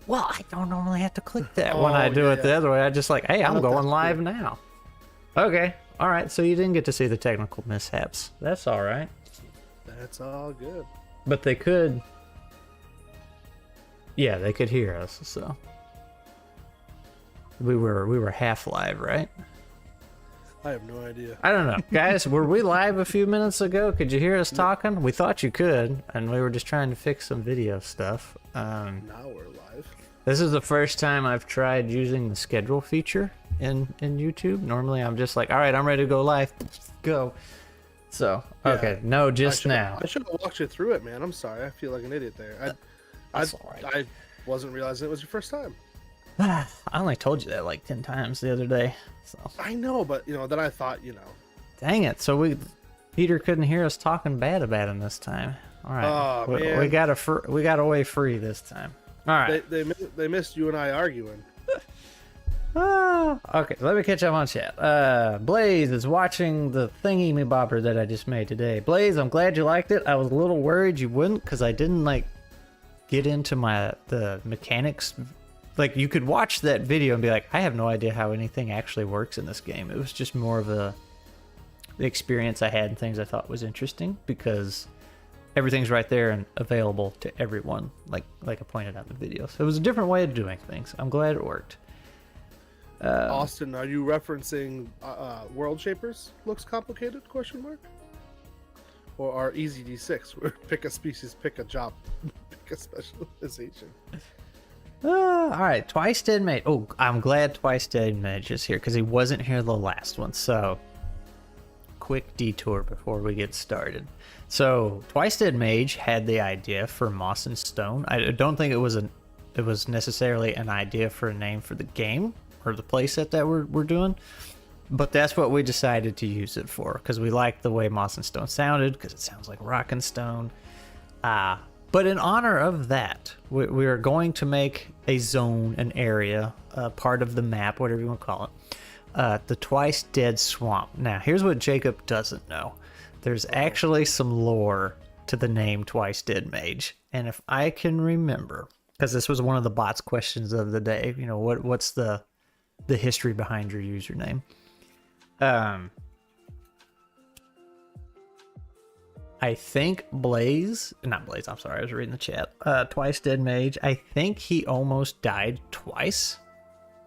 Well, I don't normally have to click that when I do it the other way. I just like, hey, I'm going live now. Okay. All right. So you didn't get to see the technical mishaps. That's all right. That's all good. But they could. Yeah, they could hear us. So we were half live, right? I have no idea. I don't know. Guys, were we live a few minutes ago? Could you hear us talking? We thought you could, and we were just trying to fix some video stuff. Now we're live. This is the first time I've tried using the schedule feature in YouTube. Normally I'm just like, all right, I'm ready to go live. Go. So, okay. No, just now. I should have walked you through it, man. I'm sorry. I feel like an idiot there. That's all right. I wasn't realizing it was your first time. I only told you that like 10 times the other day. So. I know, but then I thought, Dang it! So Peter couldn't hear us talking bad about him this time. All right, man. we got away free this time. All right. They missed you and I arguing. Okay, let me catch up on chat. Blaze is watching the thingy me bobber that I just made today. Blaze, I'm glad you liked it. I was a little worried you wouldn't because I didn't get into the mechanics. Like, you could watch that video and be like, I have no idea how anything actually works in this game. It was just more of the experience I had and things I thought was interesting because everything's right there and available to everyone, like I pointed out in the video. So it was a different way of doing things. I'm glad it worked. Austin, are you referencing World Shapers? Looks complicated? ? Or our EZD6, where pick a species, pick a job, pick a specialization. All right, Twice Dead Mage. Oh, I'm glad Twice Dead Mage is here because he wasn't here the last one. So, quick detour before we get started. So, Twice Dead Mage had the idea for Moss and Stone. I don't think it was necessarily an idea for a name for the game or the playset that we're doing, but that's what we decided to use it for because we liked the way Moss and Stone sounded because it sounds like rock and stone. But in honor of that, we are going to make a zone, an area, part of the map, whatever you want to call it, the Twice Dead Swamp. Now, here's what Jacob doesn't know. There's actually some lore to the name Twice Dead Mage. And if I can remember, because this was one of the bots questions of the day, what's the history behind your username? I think not Blaze, I'm sorry, I was reading the chat. Twice Dead Mage, I think he almost died twice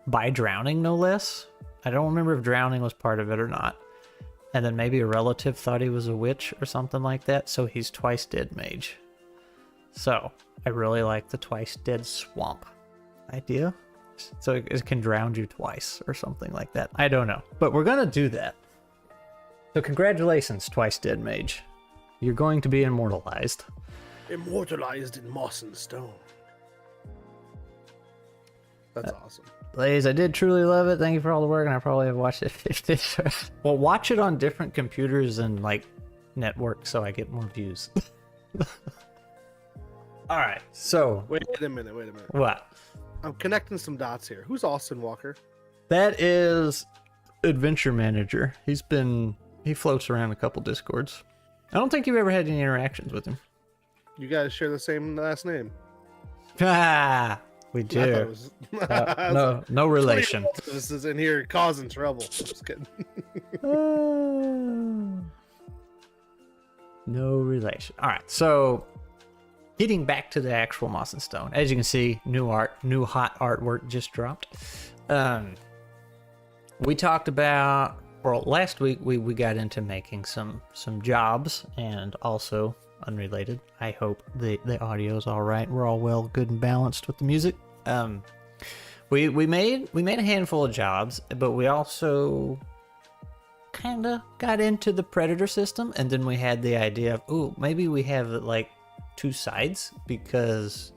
by drowning, no less. I don't remember if drowning was part of it or not. And then maybe a relative thought he was a witch or something like that, so he's Twice Dead Mage. So, I really like the Twice Dead Swamp idea. So it can drown you twice or something like that. I don't know, but we're gonna do that. So congratulations, Twice Dead Mage. You're going to be immortalized. Immortalized in moss and stone. That's awesome. Blaze, I did truly love it. Thank you for all the work, and I probably have watched it. Well, watch it on different computers and network so I get more views. All right, so wait a minute. What? I'm connecting some dots here. Who's Austin Walker? That is Adventure Manager. He floats around a couple Discords. I don't think you've ever had any interactions with him. You guys share the same last name. We do. No relation. This is in here causing trouble. Just kidding. No relation. All right, so getting back to the actual Moss and Stone. As you can see, new hot artwork just dropped. We talked about, last week we got into making some jobs, and also unrelated. I hope the audio is all right. We're all good and balanced with the music. We made a handful of jobs, but we also kind of got into the predator system, and then we had the idea of, maybe we have two sides, because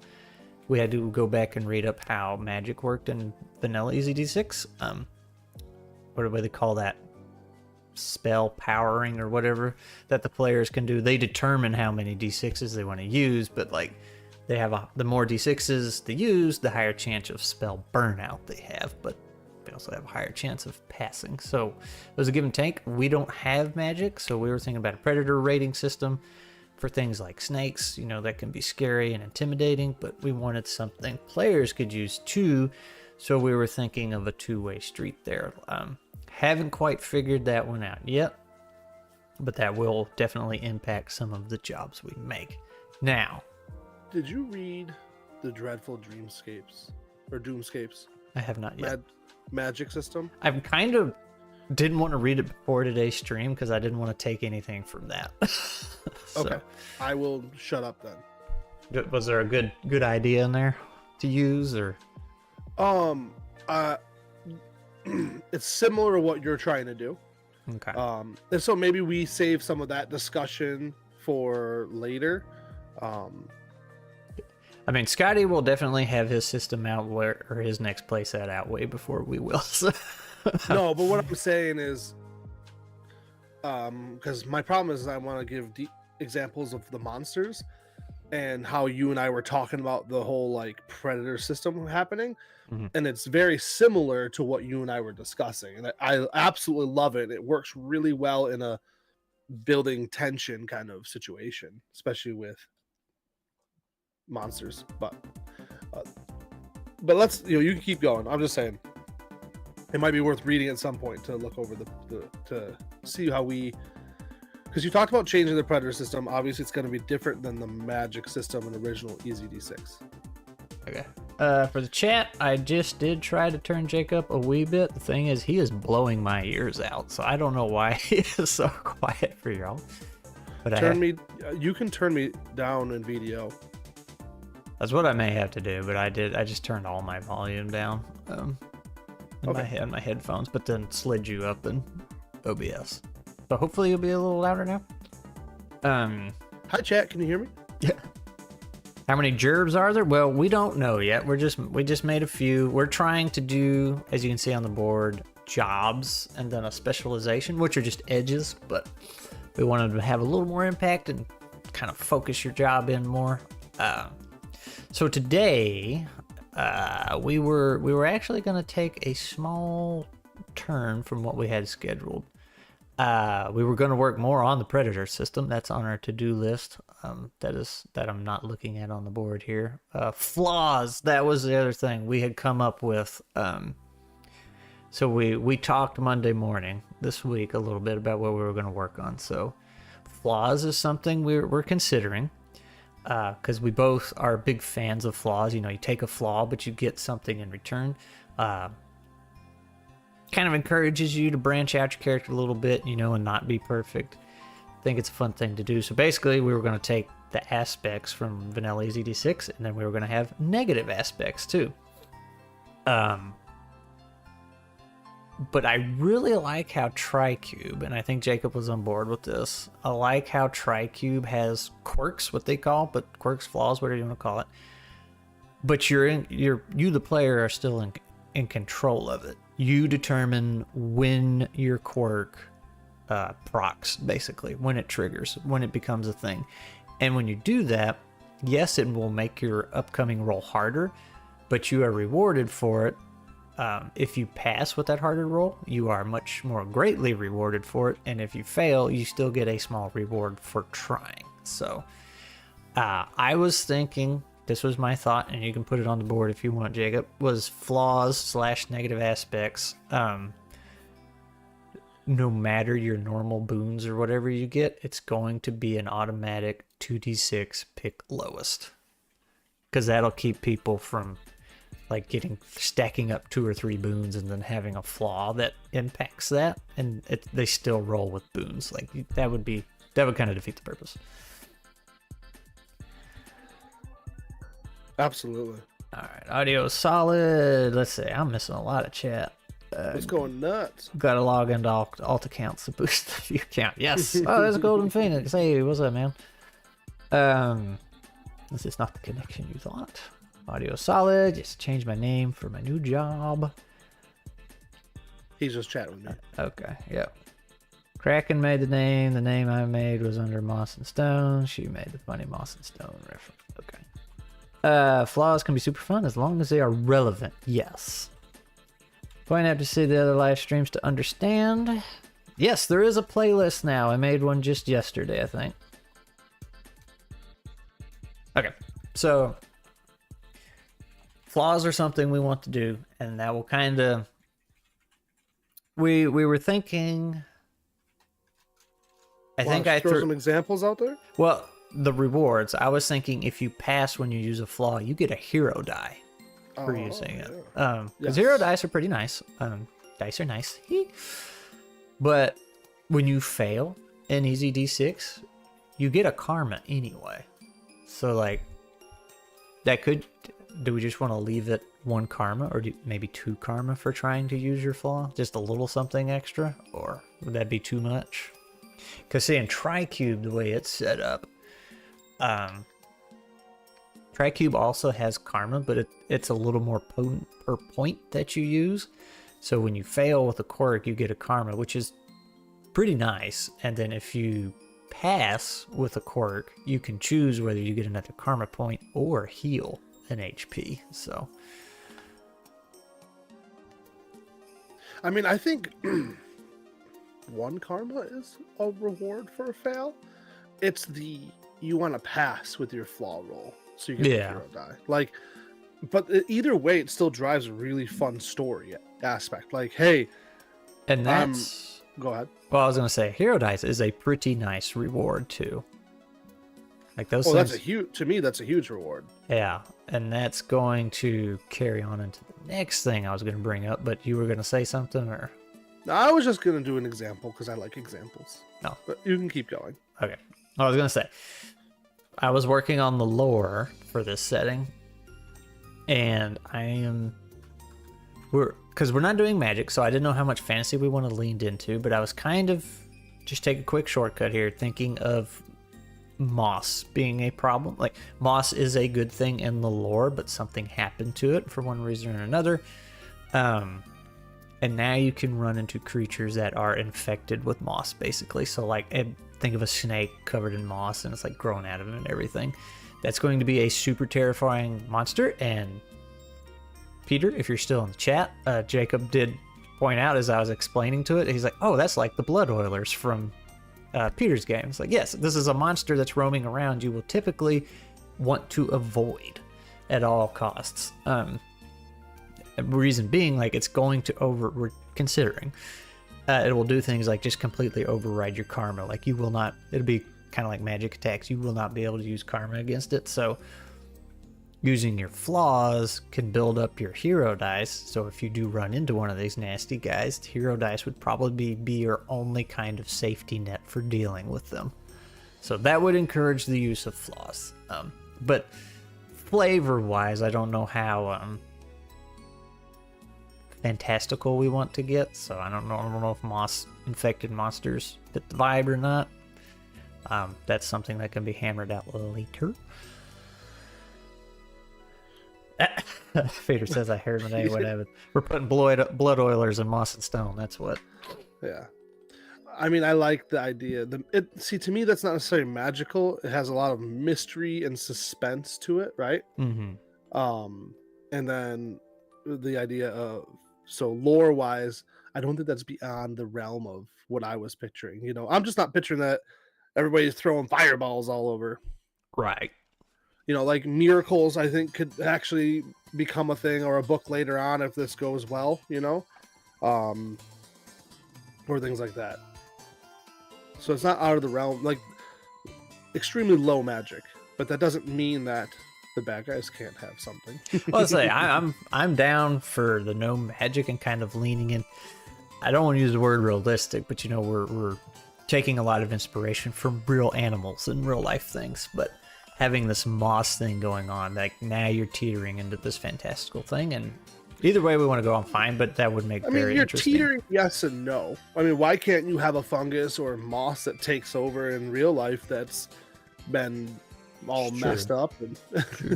we had to go back and read up how magic worked in vanilla EZD6. What do they call that? Spell powering or whatever that the players can do. They determine how many D6s they want to use, but they have the more D6s they use, the higher chance of spell burnout they have, but they also have a higher chance of passing. So it was a give and take. We don't have magic, so we were thinking about a predator rating system. for things like snakes, you know, that can be scary and intimidating, but we wanted something players could use too. So we were thinking of a two-way street there. Haven't quite figured that one out yet, but that will definitely impact some of the jobs we make. Now, did you read the Dreadful Dreamscapes or Doomscapes? I have not yet. Magic system? I've kind of didn't want to read it before today's stream because I didn't want to take anything from that. So, okay, I will shut up then. was there a good idea in there to use, or? It's similar to what you're trying to do. Okay. And so maybe we save some of that discussion for later. I mean, Scotty will definitely have his system out or his next playset out way before we will. So. No, but what I'm saying is, because my problem is I want to give examples of the monsters and how you and I were talking about the whole like predator system happening. Mm-hmm. And it's very similar to what you and I were discussing. And I absolutely love it. It works really well in a building tension kind of situation, especially with monsters. But let's, you can keep going. I'm just saying it might be worth reading at some point to look over to see how because you talked about changing the predator system. Obviously it's going to be different than the magic system in original EZD6. Okay. For the chat, I just did try to turn Jake up a wee bit. The thing is, he is blowing my ears out, so I don't know why he is so quiet for y'all. But you can turn me down in video. That's what I may have to do, but I just turned all my volume down in my headphones, but then slid you up in OBS. So hopefully you'll be a little louder now. Hi chat, can you hear me? Yeah. How many gerbs are there? Well, we don't know yet. We just made a few. We're trying to do, as you can see on the board, jobs and then a specialization, which are just edges, but we wanted to have a little more impact and kind of focus your job in more. So today, we were actually going to take a small turn from what we had scheduled. We were going to work more on the predator system. That's on our to-do list. That I'm not looking at on the board here. Flaws. That was the other thing we had come up with. So we talked Monday morning this week a little bit about what we were going to work on. So flaws is something we're considering. Because we both are big fans of flaws. You know, you take a flaw, but you get something in return. Kind of encourages you to branch out your character a little bit, you know, and not be perfect. I think it's a fun thing to do. So basically, we were going to take the aspects from vanilla EZD6, and then we were going to have negative aspects too. But I really like how Tricube, and I think Jacob was on board with this, I like how Tricube has quirks, what they call, but quirks, flaws, whatever you want to call it. But you the player are still in control of it. You determine when your quirk procs, basically, when it triggers, when it becomes a thing. And when you do that, yes, it will make your upcoming roll harder, but you are rewarded for it. If you pass with that harder roll, you are much more greatly rewarded for it. And if you fail, you still get a small reward for trying. So I was thinking, this was my thought, and you can put it on the board if you want, Jacob, was flaws / negative aspects. No matter your normal boons or whatever you get, it's going to be an automatic 2d6 pick lowest. Because that'll keep people from like stacking up 2 or 3 boons and then having a flaw that impacts that, and they still roll with boons. Like that would kind of defeat the purpose. Absolutely. All right, audio is solid. Let's see, I'm missing a lot of chat. It's going nuts. Got to log into alt accounts to boost the view count. Yes. Oh, there's Golden Phoenix. Hey, what's up, man? This is not the connection you thought. Audio solid. Just changed my name for my new job. He's just chatting with me. Okay. Yep. Kraken made the name. The name I made was under Moss and Stone. She made the funny Moss and Stone reference. Okay. Flaws can be super fun as long as they are relevant. Yes. Going to have to see the other live streams to understand. Yes, there is a playlist now. I made one just yesterday, I think. Okay, so flaws are something we want to do, and that will kind of. We were thinking. I think I throw threw some examples out there. well the rewards. I was thinking if you pass when you use a flaw, you get a hero die for using it. Because hero dice are pretty nice. Dice are nice, but when you fail in EZD6, you get a karma anyway. So like that could. Do we just want to leave it 1 karma, or maybe 2 karma for trying to use your flaw? Just a little something extra, or would that be too much? Because see, in Tricube, the way it's set up, Tricube also has karma, but it's a little more potent per point that you use. So when you fail with a quirk, you get a karma, which is pretty nice. And then if you pass with a quirk, you can choose whether you get another karma point or heal an HP. So I mean, I think 1 karma is a reward for a fail. It's you want to pass with your flaw roll, so you get a hero die. Like, but either way, it still drives a really fun story aspect. Like, hey, and that's go ahead. Well, I was gonna say hero dice is a pretty nice reward too. Like those. Oh, things, that's a huge. To me, that's a huge reward. Yeah, and that's going to carry on into the next thing I was going to bring up. But you were going to say something, or? No, I was just going to do an example because I like examples. No, but you can keep going. Okay, I was going to say I was working on the lore for this setting, and because we're not doing magic, so I didn't know how much fantasy we want to lean into. But I was kind of just take a quick shortcut here, thinking of moss being a problem. Like, moss is a good thing in the lore, but something happened to it for one reason or another, and now you can run into creatures that are infected with moss, basically. So like, think of a snake covered in moss and it's like growing out of it and everything. That's going to be a super terrifying monster. And Peter, if you're still in the chat, Jacob did point out as I was explaining to it, he's like, oh, that's like the Blood Oilers from Peter's game. It's like, yes, this is a monster that's roaming around you will typically want to avoid at all costs. Reason being, like, it's going to we're considering it will do things like just completely override your karma. Like, you will not, it'll be kind of like magic attacks, you will not be able to use karma against it. So using your flaws can build up your hero dice. So if you do run into one of these nasty guys, the hero dice would probably be your only kind of safety net for dealing with them. So that would encourage the use of flaws. But flavor wise, I don't know how fantastical we want to get. So I don't know if moss infected monsters fit the vibe or not. That's something that can be hammered out later. Peter says I heard my name. Whatever. We're putting blood oilers and moss and stone. That's what. Yeah. I mean, I like the idea. See, to me, that's not necessarily magical. It has a lot of mystery and suspense to it, right? Mm-hmm. And then the idea of, so lore wise, I don't think that's beyond the realm of what I was picturing. You know, I'm just not picturing that everybody's throwing fireballs all over. Right. You know, like miracles, I think could actually become a thing or a book later on if this goes well, you know, or things like that. So it's not out of the realm, like extremely low magic, but that doesn't mean that the bad guys can't have something. Well, I'll say I'm down for the no magic and kind of leaning in. I don't want to use the word realistic, but you know, we're taking a lot of inspiration from real animals and real life things, but having this moss thing going on, like now you're teetering into this fantastical thing, and either way we want to go, I'm fine, but that would make very interesting. You're teetering yes and no. I mean, why can't you have a fungus or moss that takes over in real life that's been all messed up? And...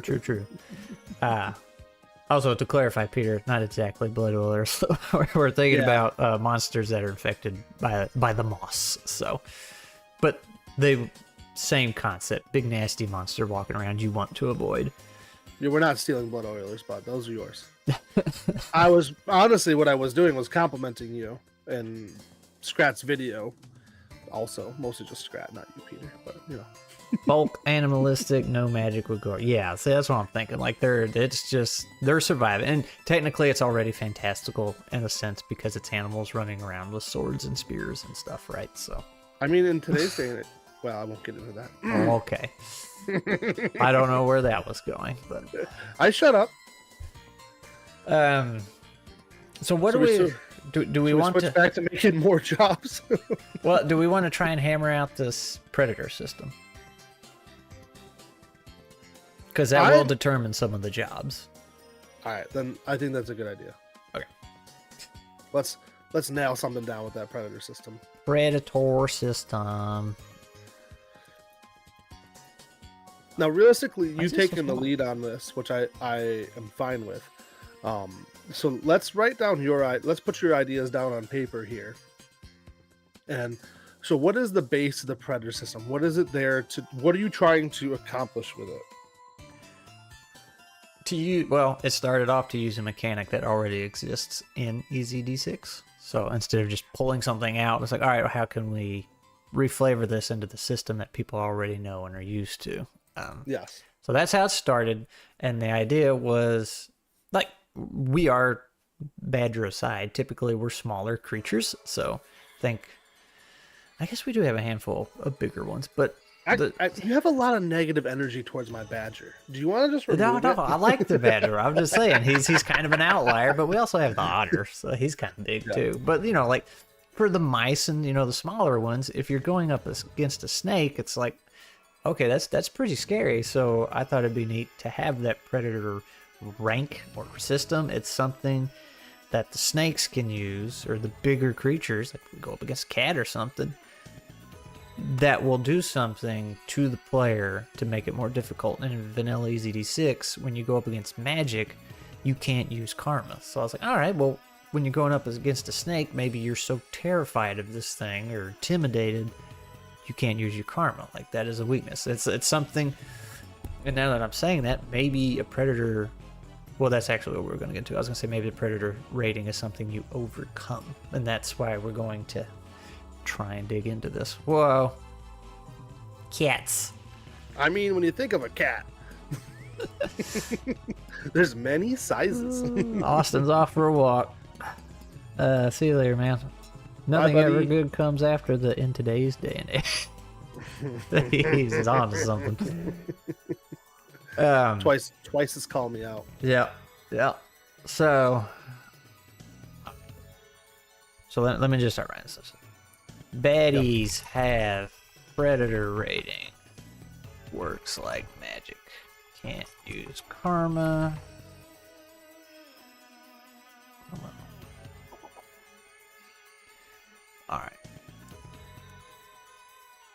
True. Also, to clarify, Peter, not exactly blood oilers. We're thinking about monsters that are infected by the moss. So, but they same concept. Big nasty monster walking around you want to avoid. Yeah, we're not stealing blood oilers, bud. Those are yours. I was honestly, what I was doing was complimenting you and Scrat's video. Also, mostly just Scrat, not you, Peter. But you know. Bulk, animalistic, no magic would go. Yeah, see, that's what I'm thinking. Like they're surviving, and technically it's already fantastical in a sense because it's animals running around with swords and spears and stuff, right? So, I mean, in today's day, well, I won't get into that. oh, okay. I don't know where that was going, but I shut up. So what do we want switch to back to making more jobs? Well, do we want to try and hammer out this predator system? Because that will determine some of the jobs. All right, then I think that's a good idea. Okay. Let's nail something down with that predator system. Predator system. Now, realistically, you've taken the lead on this, which I am fine with. So let's write down let's put your ideas down on paper here. And so what is the base of the predator system? What is it there to, what are you trying to accomplish with it? Well, it started off to use a mechanic that already exists in EZD6. So instead of just pulling something out, it's like, all right, how can we reflavor this into the system that people already know and are used to? Yes. So that's how it started. And the idea was, like, we are, badger aside, typically we're smaller creatures. So I guess we do have a handful of bigger ones, but you have a lot of negative energy towards my badger. Do you want to just remove it? I like the badger. I'm just saying he's kind of an outlier, but we also have the otter, so he's kind of big too. But like for the mice and the smaller ones, if you're going up against a snake, it's like, okay, that's pretty scary. So I thought it'd be neat to have that predator rank or system. It's something that the snakes can use, or the bigger creatures, like we go up against a cat or something, that will do something to the player to make it more difficult. And in vanilla EZD6, when you go up against magic, you can't use karma. So I was like, all right, well, when you're going up against a snake, maybe you're so terrified of this thing or intimidated, you can't use your karma. Like, that is a weakness. It's something, and now that I'm saying that, maybe a predator, well, that's actually what we were going to get to. I was going to say maybe the predator rating is something you overcome, and that's why we're going to try and dig into this. Whoa. Cats. I mean, when you think of a cat, there's many sizes. Austin's off for a walk. See you later, man. Nothing ever good comes after the in today's day and age. He's on to something. Twice has called me out. Yeah. So let me just start writing this. Baddies have predator rating. Works like magic. Can't use karma. Alright.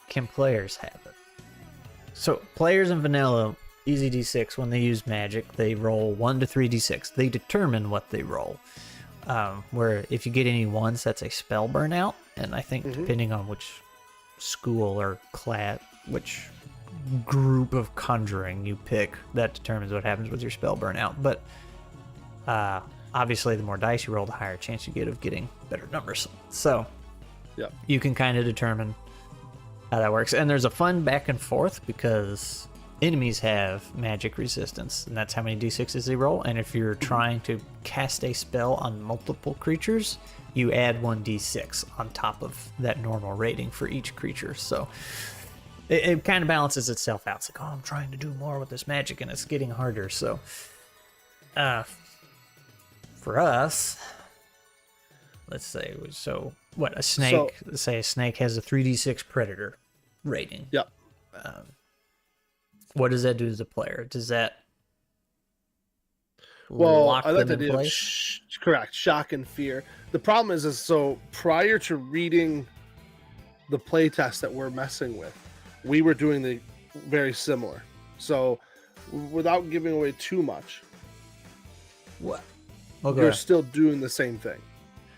Can players have it? So, players in vanilla EZD6, when they use magic, they roll 1 to 3d6. They determine what they roll. Where if you get any ones, that's a spell burnout. And I think depending on which school or class, which group of conjuring you pick, that determines what happens with your spell burnout. But obviously, the more dice you roll, the higher chance you get of getting better numbers. So you can kind of determine how that works. And there's a fun back and forth because enemies have magic resistance, and that's how many d6s they roll. And if you're trying to cast a spell on multiple creatures, you add 1d6 on top of that normal rating for each creature. So it kind of balances itself out. It's like, oh, I'm trying to do more with this magic, and it's getting harder. So for us, let's say, so what, a snake, say a snake has a 3d6 predator rating. Yep. What does that do to the player? Does that lock I like them the in idea place? Correct. Shock and fear. The problem is so prior to reading the playtest that we're messing with, we were doing the very similar. So without giving away too much, What? you're still doing the same thing,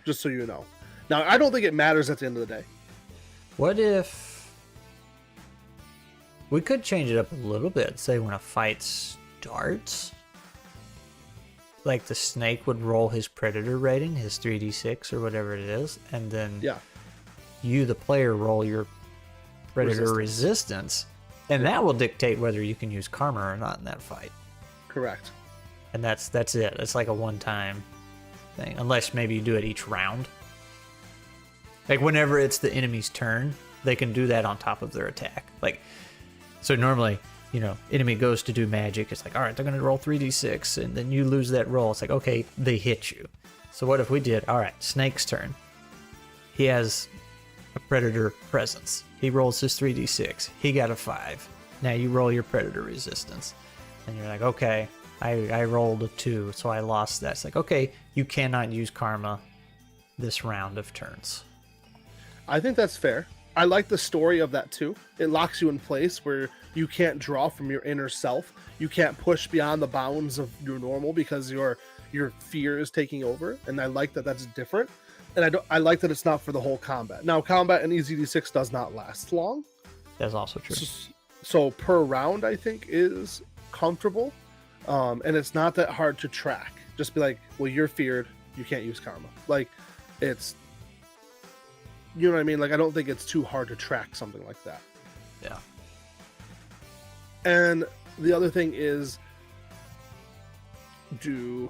just so you know. Now, I don't think it matters at the end of the day. What if we could change it up a little bit? Say when a fight starts, like the snake would roll his predator rating, his 3d6 or whatever it is, and then you, the player, roll your predator resistance, And that will dictate whether you can use karma or not in that fight. Correct. And that's it. It's like a one-time thing, unless maybe you do it each round. Like whenever it's the enemy's turn, they can do that on top of their attack. Like, so normally, you know, enemy goes to do magic. It's like, all right, they're gonna roll 3d6, and then you lose that roll. It's like, okay, they hit you. So what if we did? All right, Snake's turn. He has a predator presence. He rolls his 3d6. He got a 5. Now you roll your predator resistance, and you're like, okay, I rolled a 2, so I lost that. It's like, okay, you cannot use karma this round of turns. I think that's fair. I like the story of that too. It locks you in place where you can't draw from your inner self. You can't push beyond the bounds of your normal because your fear is taking over. And I like that that's different. And I like that it's not for the whole combat. Now, combat in EZD6 does not last long. That's also true. So per round, I think, is comfortable. And it's not that hard to track. Just be like, well, you're feared. You can't use karma. Like, it's... You know what I mean? Like, I don't think it's too hard to track something like that. Yeah. And the other thing is, do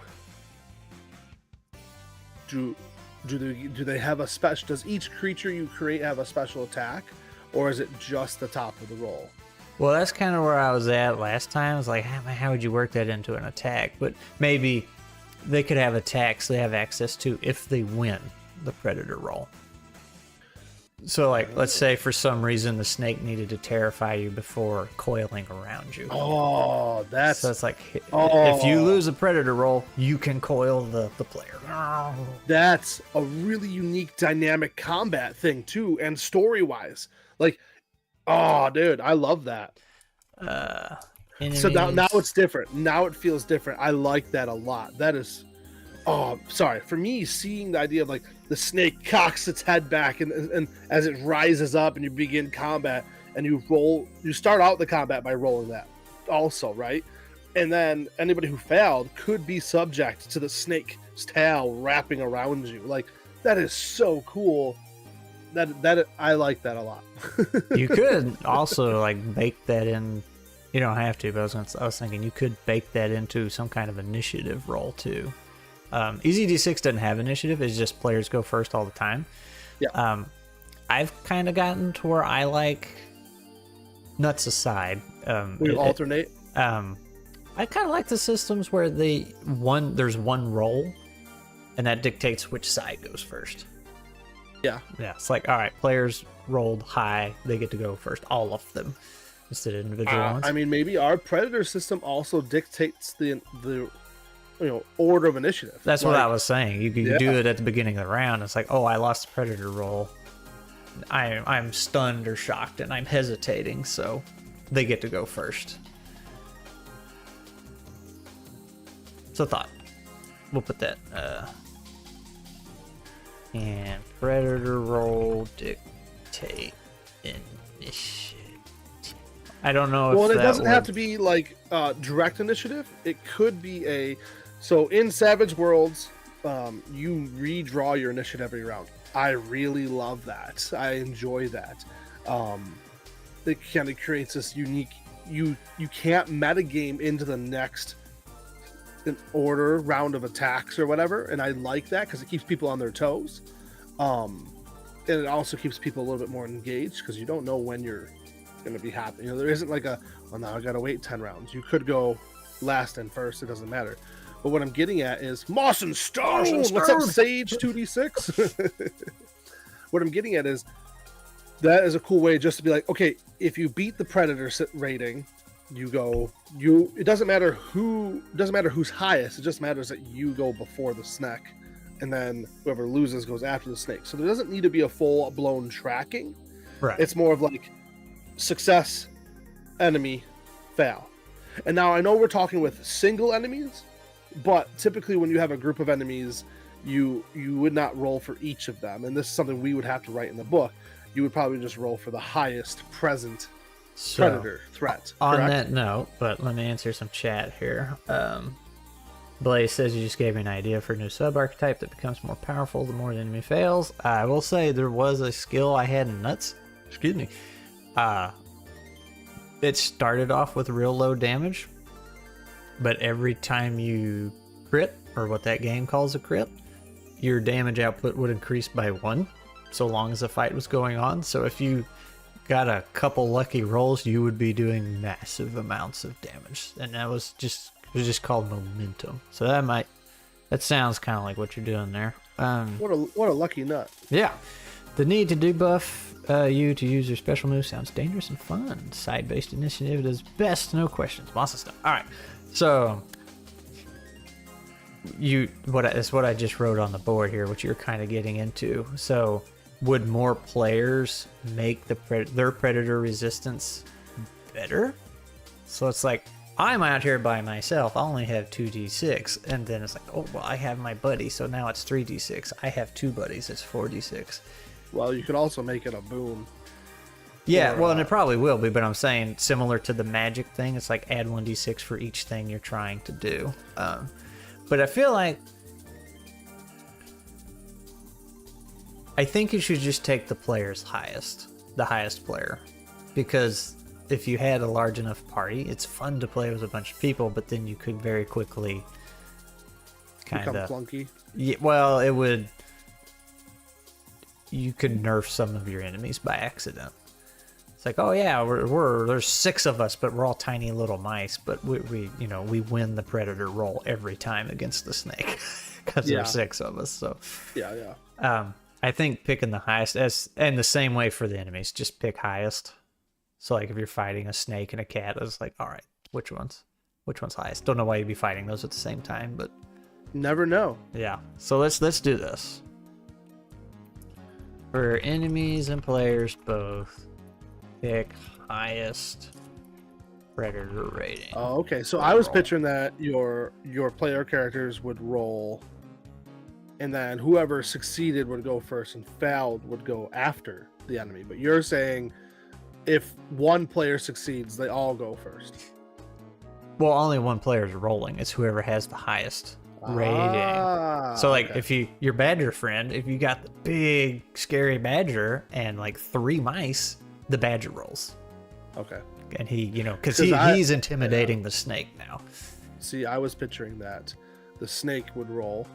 they have a special? Does each creature you create have a special attack, or is it just the top of the roll? Well, that's kind of where I was at last time. I was like, how would you work that into an attack? But maybe they could have attacks they have access to if they win the predator roll. So, like, let's say for some reason the snake needed to terrify you before coiling around you. Oh, that's... So it's like, if you lose a predator roll, you can coil the player. That's a really unique dynamic combat thing, too, and story-wise. Like, oh, dude, I love that. So now it's different. Now it feels different. I like that a lot. That is... Oh, sorry. For me, seeing the idea of like the snake cocks its head back and as it rises up and you begin combat and you start out the combat by rolling that also, right? And then anybody who failed could be subject to the snake's tail wrapping around you. Like, that is so cool. That I like that a lot. You could also like bake that in. You don't have to, but I was thinking you could bake that into some kind of initiative roll too. EZD6 doesn't have initiative. It's just players go first all the time. Yeah. I've kind of gotten to where I like, nuts aside, we alternate. I kind of like the systems where there's one roll, and that dictates which side goes first. Yeah. Yeah. It's like, all right, players rolled high, they get to go first, all of them, instead of individual ones. I mean, maybe our predator system also dictates the order of initiative. That's what I was saying. You can do it at the beginning of the round. It's like, oh, I lost the predator roll. I'm stunned or shocked, and I'm hesitating, so they get to go first. So thought. We'll put that. And predator roll dictate initiative. I don't know if well, it doesn't have to be like direct initiative. It could be so in Savage Worlds, you redraw your initiative every round. I really love that. I enjoy that. It kind of creates this unique. You can't metagame into the next round of attacks or whatever, and I like that because it keeps people on their toes. And it also keeps people a little bit more engaged because you don't know when you're going to be happening. There isn't like now I gotta wait 10 rounds. You could go last and first, it doesn't matter. But what I'm getting at is Moss and Stone. What's up, Sage 2d6? What I'm getting at is that is a cool way just to be like, okay, if you beat the predator rating, it doesn't matter who's highest. It just matters that you go before the snake, and then whoever loses goes after the snake. So there doesn't need to be a full blown tracking. Right. It's more of like success, enemy, fail. And now I know we're talking with single enemies, but typically when you have a group of enemies, you would not roll for each of them. And this is something we would have to write in the book. You would probably just roll for the highest present predator threat. On correct? that note, but let me answer some chat here. Blaze says you just gave me an idea for a new sub-archetype that becomes more powerful the more the enemy fails. I will say there was a skill I had in Nuts. Excuse me. it started off with real low damage, but every time you crit, or what that game calls a crit, your damage output would increase by 1, so long as the fight was going on. So if you got a couple lucky rolls, you would be doing massive amounts of damage, and it was just called momentum. So that sounds kind of like what you're doing there. What a lucky nut. Yeah, the need to debuff you to use your special move sounds dangerous and fun. Side-based initiative is best, no questions. Lots of stuff. All right, so it's what I just wrote on the board here, which you're kind of getting into. So would more players make their predator resistance better? So it's like, I'm out here by myself, I only have 2d6, and then it's like, oh well, I have my buddy, so now it's 3d6. I have 2 buddies, it's 4d6. Well, you could also make it a boom. Yeah, well, and it probably will be, but I'm saying similar to the magic thing, it's like add 1d6 for each thing you're trying to do. But I feel like I think you should just take the highest player, because if you had a large enough party, it's fun to play with a bunch of people, but then you could very quickly become clunky. Yeah, well, you could nerf some of your enemies by accident. It's like, oh yeah, there's 6 of us, but we're all tiny little mice, but we win the predator roll every time against the snake because there's 6 of us. So yeah. I think picking the highest, and the same way for the enemies, just pick highest. So like if you're fighting a snake and a cat, it's like, all right, which one's highest? Don't know why you'd be fighting those at the same time, but never know. Yeah. So let's do this. For enemies and players both, pick highest predator rating. Oh, okay. So I was picturing that your player characters would roll, and then whoever succeeded would go first and failed would go after the enemy. But you're saying if one player succeeds, they all go first. Well, only one player is rolling. It's whoever has the highest rating. So like if your badger friend, if you got the big scary badger and like 3 mice, the badger rolls. Okay. And he, because he's intimidating the snake now. See, I was picturing that the snake would roll,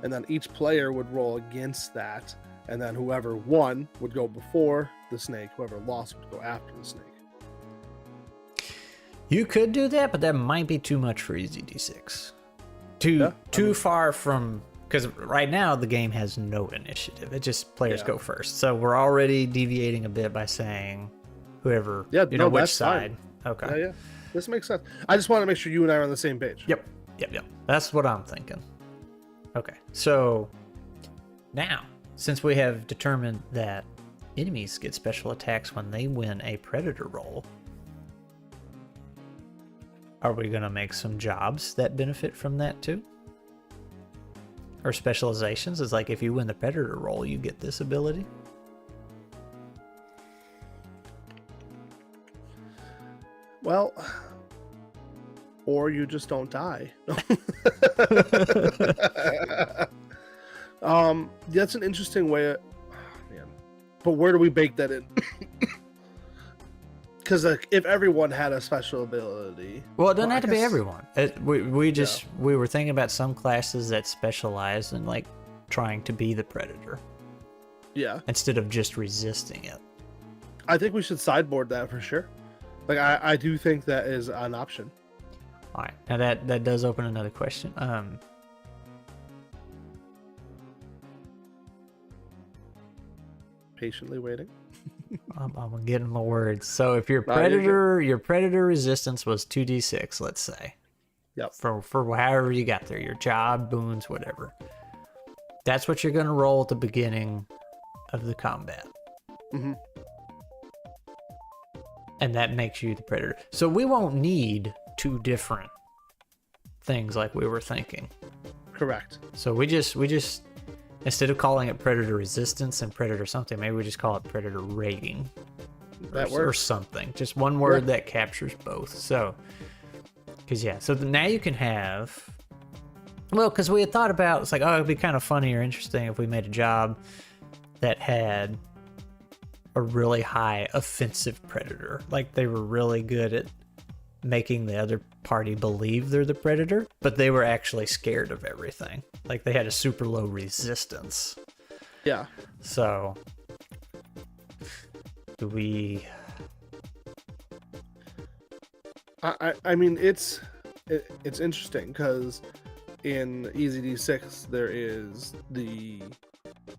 and then each player would roll against that, and then whoever won would go before the snake, whoever lost would go after the snake. You could do that, but that might be too much for EZD6. Too far from, because right now the game has no initiative. It just players go first. So we're already deviating a bit by saying whoever, which side. Fine. Okay. Yeah. This makes sense. I just want to make sure you and I are on the same page. Yep. That's what I'm thinking. Okay. So now, since we have determined that enemies get special attacks when they win a predator roll, are we going to make some jobs that benefit from that too? Or specializations? It's like if you win the predator roll, you get this ability. Well, or you just don't die. That's an interesting way. Man. But where do we bake that in? Because if everyone had a special ability, well, it doesn't have to be everyone. We were thinking about some classes that specialize in like trying to be the predator. Yeah. Instead of just resisting it. I think we should sideboard that for sure. Like I do think that is an option. All right. Now that does open another question. Patiently waiting. I'm getting my words. So if your predator resistance was 2d6, let's say. Yep. For however you got there, your job, boons, whatever. That's what you're going to roll at the beginning of the combat. Mm-hmm. And that makes you the predator. So we won't need 2 different things like we were thinking. Correct. So we just instead of calling it predator resistance and predator something, maybe we just call it predator rating. That works. Or something. Just one word that captures both. So, so now you can have, because we had thought about, it's like, oh, it'd be kind of funny or interesting if we made a job that had a really high offensive predator. Like they were really good at making the other party believe they're the predator, but they were actually scared of everything. Like they had a super low resistance. Yeah. So do we... I mean, it's interesting because in EZD6 there is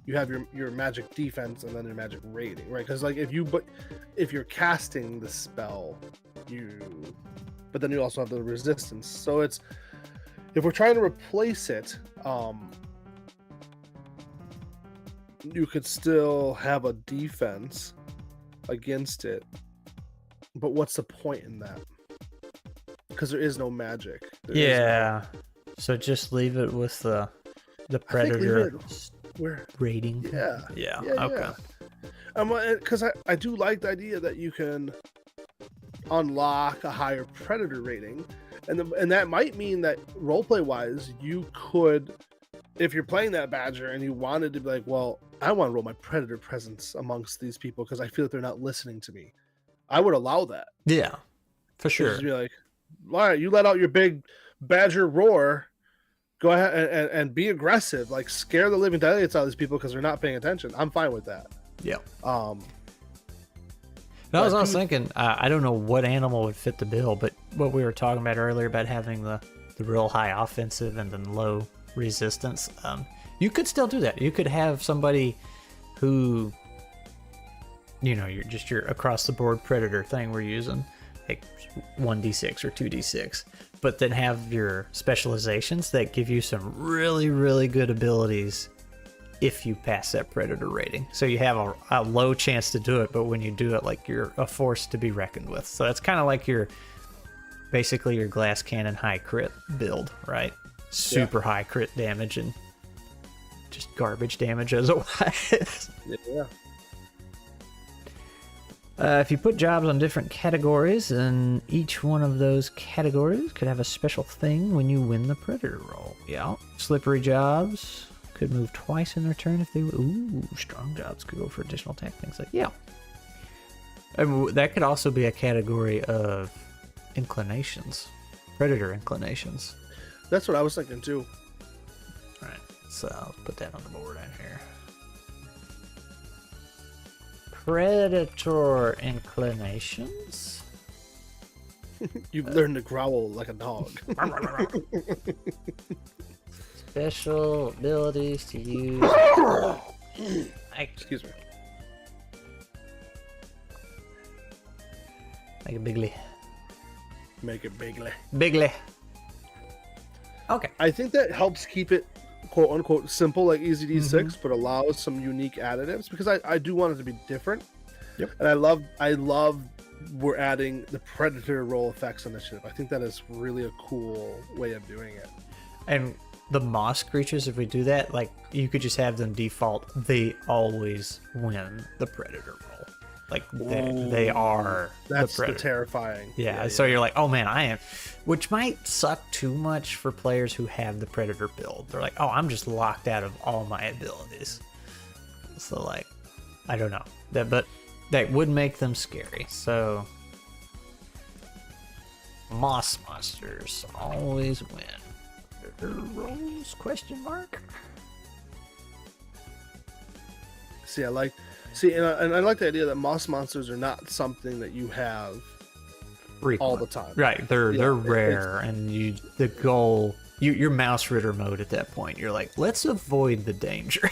you have your magic defense and then your magic rating, right? Because like if you're casting the spell, but then you also have the resistance. So it's, if we're trying to replace it, you could still have a defense against it, but what's the point in that? Because there is no magic. Yeah. So just leave it with the predator rating. Yeah. Yeah. Yeah, Okay. Because I do like the idea that you can unlock a higher predator rating, and that might mean that roleplay wise you could, if you're playing that badger and you wanted to be like, well, I want to roll my predator presence amongst these people because I feel that they're not listening to me, I would allow that. Yeah, for sure. Just be like, all right, you let out your big badger roar, go ahead and be aggressive, like scare the living daylights out of these people because they're not paying attention. I'm fine with that. Yeah. No, I was thinking, I don't know what animal would fit the bill, but what we were talking about earlier about having the real high offensive and then low resistance, you could still do that. You could have somebody who, your across the board predator thing we're using, like 1d6 or 2d6, but then have your specializations that give you some really, really good abilities if you pass that predator rating. So you have a low chance to do it, but when you do it, like, you're a force to be reckoned with. So that's kind of like basically your glass cannon high crit build, right? Super high crit damage and just garbage damage otherwise. Yeah. If you put jobs on different categories, then each one of those categories could have a special thing when you win the predator roll. Yeah. Slippery jobs could move twice in their turn if they... Ooh, strong jobs could go for additional attack, things like... Yeah. And that could also be a category of inclinations. Predator inclinations. That's what I was thinking too. Alright, so I'll put that on the board in here. Predator inclinations. You've learned to growl like a dog. Special abilities to use. Excuse me. Make it bigly. Make it bigly. Bigly. Okay. I think that helps keep it quote unquote simple like EZD6, but allows some unique additives because I do want it to be different. Yep. And I love we're adding the predator roll effects initiative. I think that is really a cool way of doing it. And the moss creatures, if we do that, like, you could just have them default, they always win the predator roll. Like, they are that's the predator. terrifying. Yeah, so you're like, oh man, I am, which might suck too much for players who have the predator build. They're like, oh, I'm just locked out of all my abilities. So, like, I don't know. But that would make them scary. So moss monsters always win. Predator rolls? Question mark. See, and I like the idea that moss monsters are not something that you have all the time. Right, they're rare, and the goal, you're mouse ritter mode at that point. You're like, let's avoid the danger.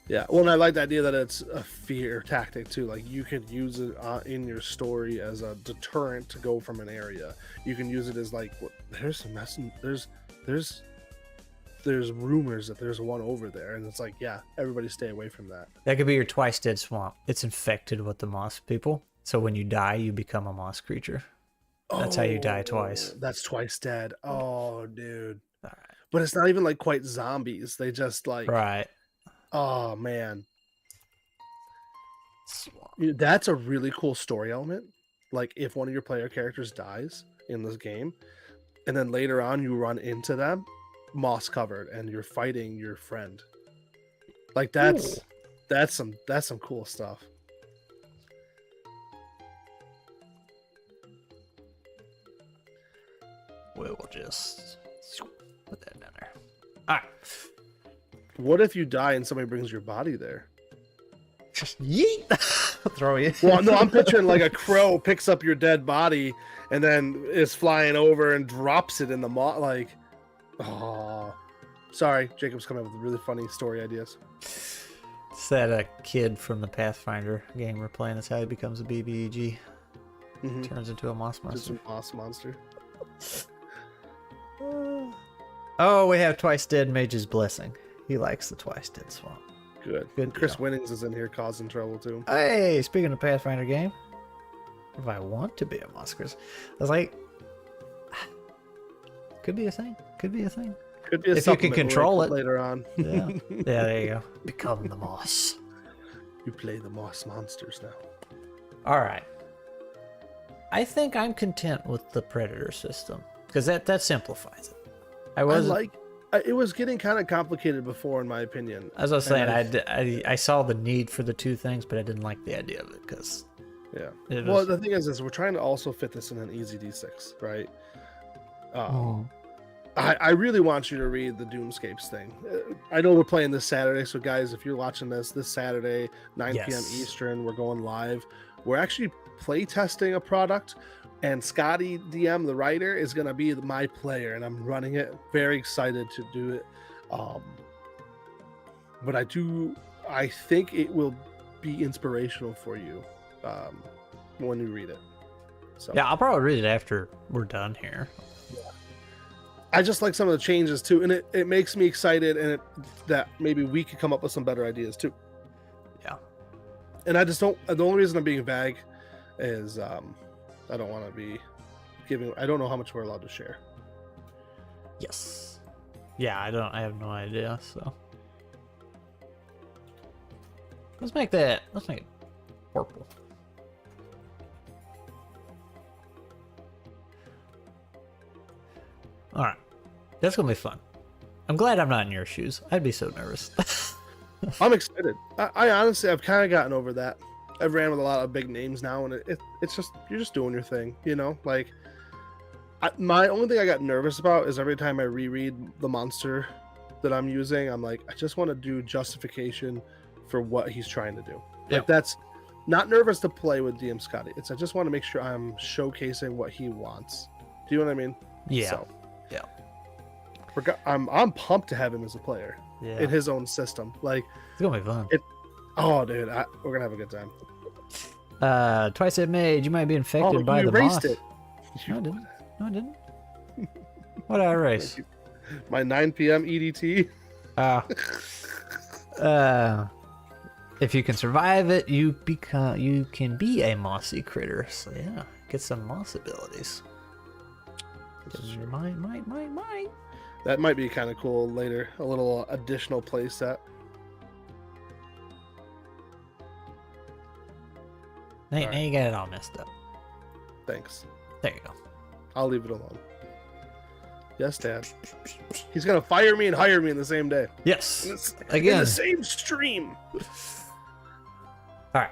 Yeah, well, and I like the idea that it's a fear tactic too. Like, you could use it in your story as a deterrent to go from an area. You can use it as like, there's some there's rumors that there's one over there, and it's like, yeah, everybody stay away from that. That could be your twice dead swamp. It's infected with the moss people, so when you die, you become a moss creature. That's how you die twice. That's twice dead. Oh, dude. All right. But it's not even like quite zombies. They just like, Right. Oh man, Swamp. that's a really cool story element. Like, if one of your player characters dies in this game, and then later on you run into them, moss covered, and you're fighting your friend. Like, that's some cool stuff. just put that down there. All right. What if you die and somebody brings your body there? Just yeet. Throw you. Well, no, I'm picturing like a crow picks up your dead body and then is flying over and drops it in the like. Oh, sorry, Jacob's coming up with really funny story ideas. It's that kid from the Pathfinder game we're playing. That's how he becomes a BBEG. Turns into a moss monster. Just a moss monster. Oh, we have Twice Dead Mage's Blessing. He likes the Twice Dead Swamp. Good. Good Chris deal. Winnings is in here causing trouble too. Hey, speaking of Pathfinder game, if I want to be a Moskers, I was like, could be a thing. Could be a thing. Could be a if you can supplement control it later on. Yeah. Yeah, there you go. Become the moss. You play the moss monsters now. All right. I think I'm content with the Predator system because that simplifies it. It was getting kind of complicated before, in my opinion. As I was saying, I saw the need for the two things, but I didn't like the idea of it because. Yeah. Well, the thing is we're trying to also fit this in an EZD6, right? I really want you to read the Doomscapes thing. I know we're playing this Saturday, so guys, if you're watching this Saturday, 9 p.m. Eastern, we're going live. We're actually play testing a product, and Scotty DM, the writer, is going to be my player, and I'm running it. Very excited to do it. But I think it will be inspirational for you when you read it. So yeah, I'll probably read it after we're done here. I just like some of the changes too, and it makes me excited, and that maybe we could come up with some better ideas too. Yeah. And I just don't. The only reason I'm being vague is I don't want to be giving. I don't know how much we're allowed to share. Yes. Yeah, I have no idea. So let's make it purple. All right, that's gonna be fun. I'm glad I'm not in your shoes. I'd be so nervous. I'm excited. I honestly, I've kind of gotten over that. I've ran with a lot of big names now, and it's just you're just doing your thing, you know. Like my only thing I got nervous about is every time I reread the monster that I'm using, I'm like, I just want to do justification for what he's trying to do. Yeah. Like that's not nervous to play with DM Scotty. It's I just want to make sure I'm showcasing what he wants. Do you know what I mean? Yeah. So, yeah. I'm pumped to have him as a player in his own system. Like it's gonna be fun. Oh, dude, we're gonna have a good time. Twice Dead Mage, you might be infected by the moss. It. No, I didn't. What did I erase? My 9 p.m. EDT. If you can survive it, you can be a mossy critter. So yeah, get some moss abilities. Might. That might be kind of cool later. A little additional play set. Now you got it all messed up. Thanks. There you go. I'll leave it alone. Yes, Dad. He's gonna fire me and hire me in the same day. Yes. In the same stream. All right.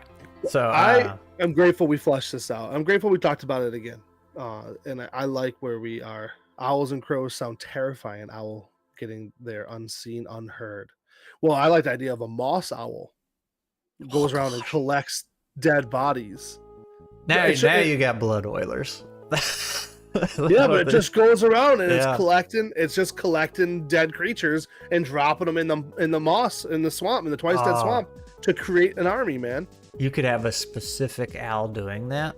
So I am grateful we flushed this out. I'm grateful we talked about it again. And I like where we are. Owls and crows sound terrifying. Owl getting there unseen, unheard. Well, I like the idea of a moss owl. Goes around and collects dead bodies. Now you got blood oilers. Yeah, but it just goes around and it's just collecting dead creatures and dropping them in the moss in the swamp, in the Twice Dead Swamp, to create an army, man. You could have a specific owl doing that.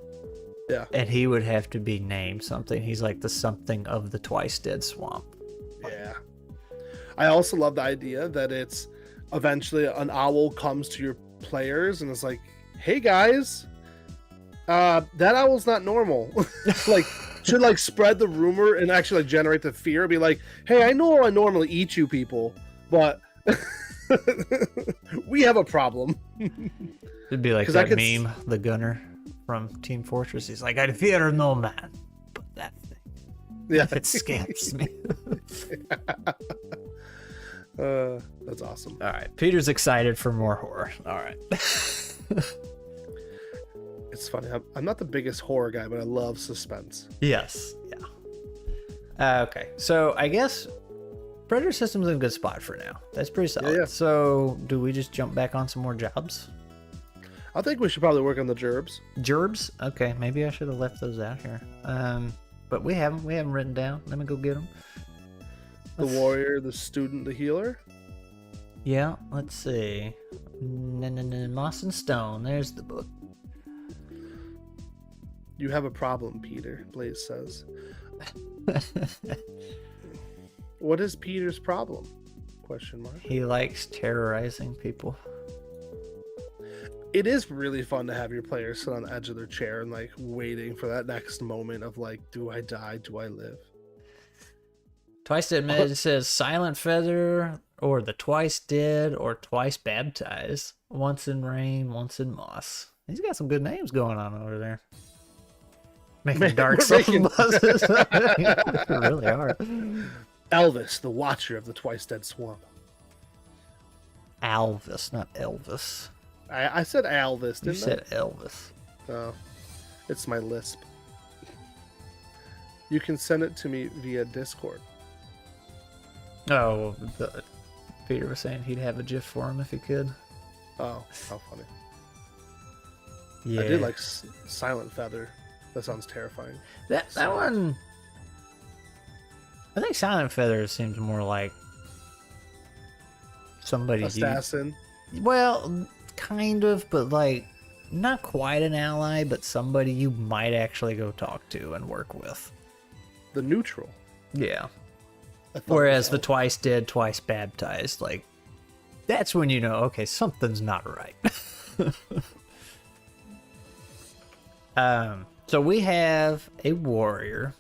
Yeah. And he would have to be named something. He's like the something of the Twice Dead Swamp. Yeah. I also love the idea that it's eventually an owl comes to your players and it's like, hey guys, that owl's not normal. Like, should like spread the rumor and actually like generate the fear. Be like, hey, I know I normally eat you people, but we have a problem. It'd be like that meme, the gunner from Team Fortress. He's like, I fear no man, but that thing. Yeah, it scamps me. That's awesome. All right, Peter's excited for more horror. All right. It's funny. I'm not the biggest horror guy, but I love suspense. Yes. Yeah. Okay, so I guess Predator System's in a good spot for now. That's pretty solid. Yeah. So do we just jump back on some more jobs? I think we should probably work on the gerbs. Gerbs? Okay, maybe I should have left those out here. But we haven't written down. Let me go get them. The warrior, the student, the healer. Yeah, let's see. Moss and Stone. There's the book. You have a problem, Peter, Blaze says. What is Peter's problem? Question mark. He likes terrorizing people. It is really fun to have your players sit on the edge of their chair and like waiting for that next moment of like, do I die? Do I live? Twice Dead Mid says Silent Feather, or the Twice Dead, or Twice Baptized. Once in Rain, once in Moss. He's got some good names going on over there. Making dark making... buzzes. They really are. Elvis, the watcher of the Twice Dead Swamp. Alvis, not Elvis. I said Elvis, didn't I? You said Elvis. Oh, it's my lisp. You can send it to me via Discord. Oh, Peter was saying he'd have a GIF for him if he could. Oh, how funny. Yeah. I did like Silent Feather. That sounds terrifying. That one... I think Silent Feather seems more like somebody... Assassin. Well, kind of, but like not quite an ally, but somebody you might actually go talk to and work with. The neutral. Yeah. Whereas the Twice Dead, Twice Baptized, like, that's when you know, okay, something's not right. So we have a warrior.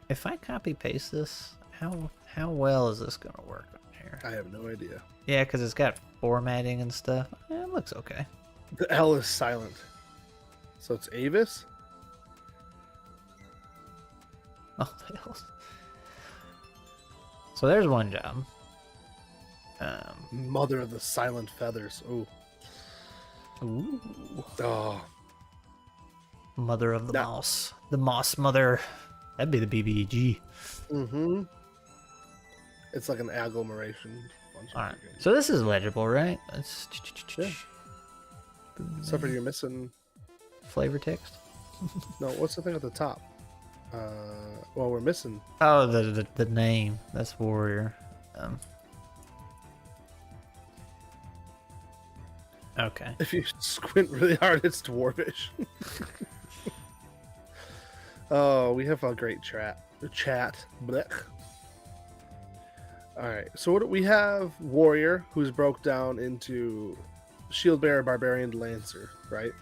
If I copy paste this, how well is this gonna work on here? I have no idea. Yeah, because it's got formatting and stuff. It looks okay. The L is silent. So it's Avis? Oh, the hell. So there's one job. Mother of the Silent Feathers. Ooh. Ooh. Oh. Mother of the Mouse. The Moss Mother. That'd be the BBEG. Mm-hmm. It's like an agglomeration. Alright. So this is legible, right? Let's... Yeah. Except for you're missing... Flavor text? No, what's the thing at the top? Well, we're missing... Oh, the name. That's Warrior. Okay. If you squint really hard, it's Dwarvish. Oh, we have a great chat. Blech. All right, so what we have warrior, who's broke down into shield bearer, barbarian, lancer, right?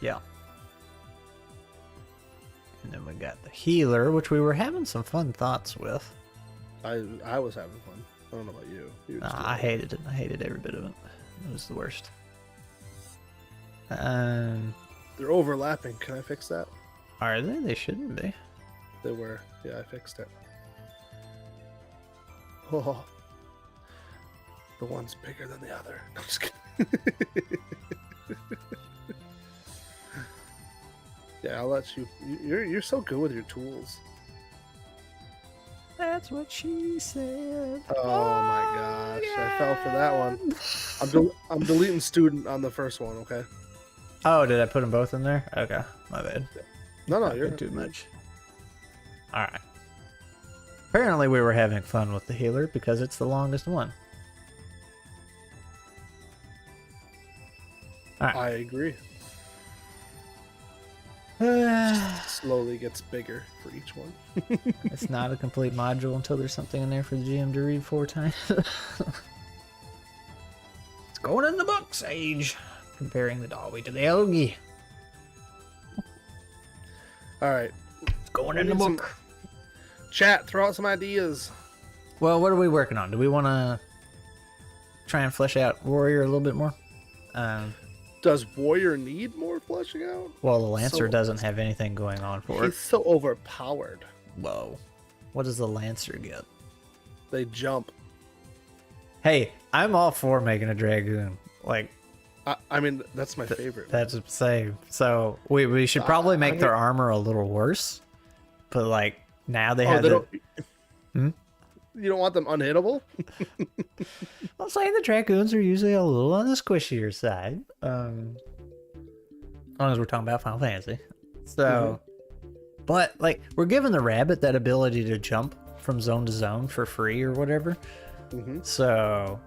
Yeah. And then we got the healer, which we were having some fun thoughts with. I was having fun. I don't know about you. I hated it. I hated every bit of it. It was the worst. They're overlapping. Can I fix that? Are they? They shouldn't be. They were. Yeah, I fixed it. Oh, the one's bigger than the other. No, I'm just kidding. Yeah, I'll let you. You're so good with your tools. That's what she said. Oh my gosh, yeah. I fell for that one. I'm deleting student on the first one. Okay. Oh, did I put them both in there? Okay, my bad. No, you're too much. All right. Apparently, we were having fun with the healer because it's the longest one. All right. I agree. Slowly gets bigger for each one. It's not a complete module until there's something in there for the GM to read 4 times. It's going in the book, Sage. Comparing the Dolby to the Elgie. All right. It's going in the book. Chat, throw out some ideas. Well, what are we working on? Do we want to try and flesh out Warrior a little bit more? Does Warrior need more fleshing out? Well, the Lancer doesn't have anything going on for it. He's so overpowered. Whoa. What does the Lancer get? They jump. Hey, I'm all for making a Dragoon. Like, I mean, that's my favorite. That's the same. So we should probably make their armor a little worse. But like, Now they Oh, have they the... don't. Hmm? You don't want them unhittable? I'm saying the dragoons are usually a little on the squishier side. As long as we're talking about Final Fantasy. So, but like we're giving the rabbit that ability to jump from zone to zone for free or whatever. So,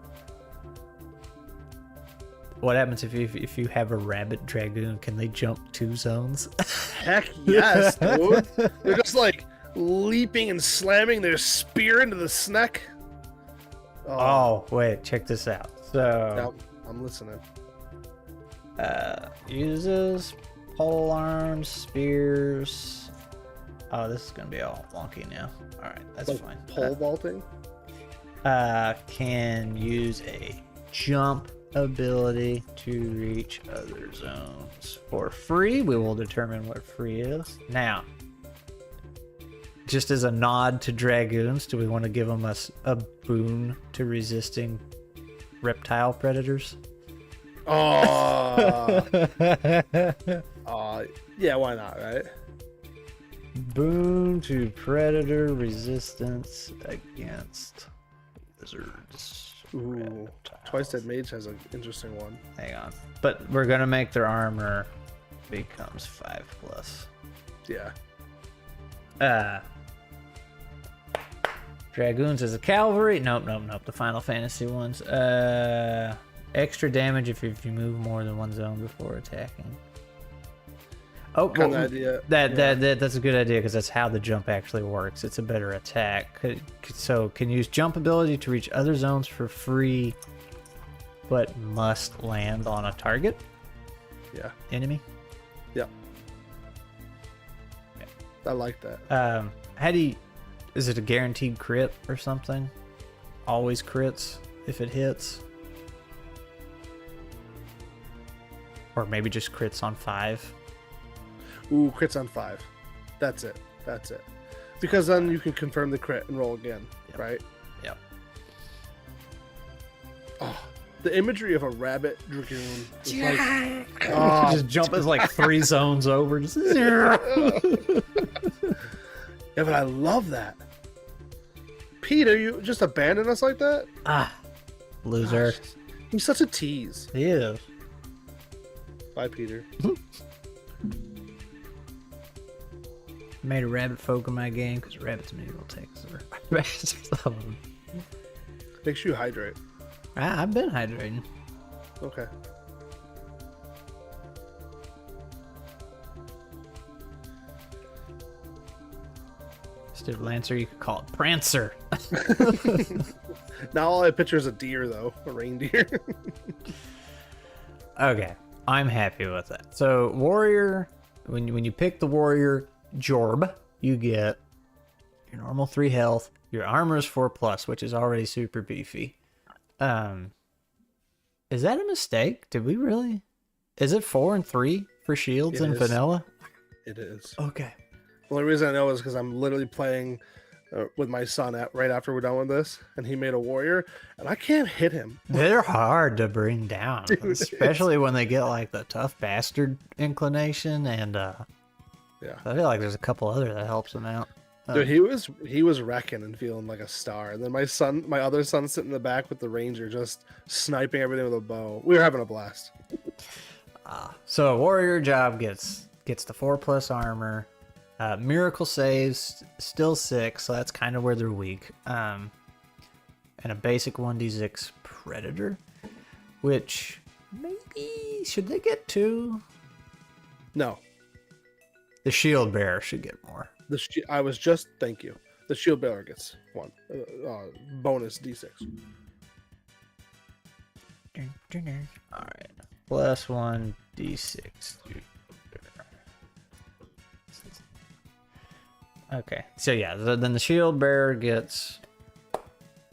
what happens if you have a rabbit dragoon? Can they jump 2 zones? Heck yes, dude. They're just like leaping and slamming their spear into the snack. Oh, wait, check this out. So, yeah, I'm listening. Uses pole arms, spears. Oh, this is gonna be all wonky now. All right, that's Like fine. pole vaulting. Can use a jump ability to reach other zones for free. We will determine what free is. Now, just as a nod to dragoons, do we want to give them a boon to resisting reptile predators? Oh, yeah, why not, right? Boon to predator resistance against lizards. Ooh, Twice Dead Mage has an interesting one. Hang on. But we're going to make their armor becomes 5+. Yeah. Dragoons as a cavalry. Nope. The Final Fantasy ones. Extra damage if you move more than 1 zone before attacking. Oh, Kind of idea. That's a good idea because that's how the jump actually works. It's a better attack. So can use jump ability to reach other zones for free, but must land on a target. Yeah. Enemy. Yeah. I like that. How do you? Is it a guaranteed crit or something? Always crits if it hits. Or maybe just crits on 5. Ooh, crits on 5. That's it. Because then you can confirm the crit and roll again, right? Yep. Oh, the imagery of a rabbit dragoon. Is Just jump is like 3 zones over. Just yeah, but I love that. Peter, you just abandon us like that? Loser. Gosh, he's such a tease. He is. Bye, Peter. Made a rabbit folk in my game because rabbits medieval texts are Make sure you hydrate. I've been hydrating. Okay. Instead of Lancer, you could call it Prancer. Now all I picture is a deer, though. A reindeer. Okay, I'm happy with that. So, warrior, when you pick the warrior Jorb, you get your normal 3 health. Your armor is 4+, which is already super beefy. Is that a mistake? Did we really? Is it 4 and 3 for shields in vanilla? It is. Okay. The only reason I know is because I'm literally playing with my son right after we're done with this, and he made a warrior, and I can't hit him. They're hard to bring down, Dude, especially when they get like the tough bastard inclination, and yeah, I feel like there's a couple other that helps them out. Dude, he was wrecking and feeling like a star, and then my other son sitting in the back with the ranger, just sniping everything with a bow. We were having a blast. So a warrior job gets the 4+ armor. Miracle saves still 6, so that's kind of where they're weak. And a basic 1d6 predator, which maybe should they get 2? No, the shield bearer should get more. Thank you. The shield bearer gets 1 bonus d6. All right, plus 1 d6. Okay, so yeah, then the shield bearer gets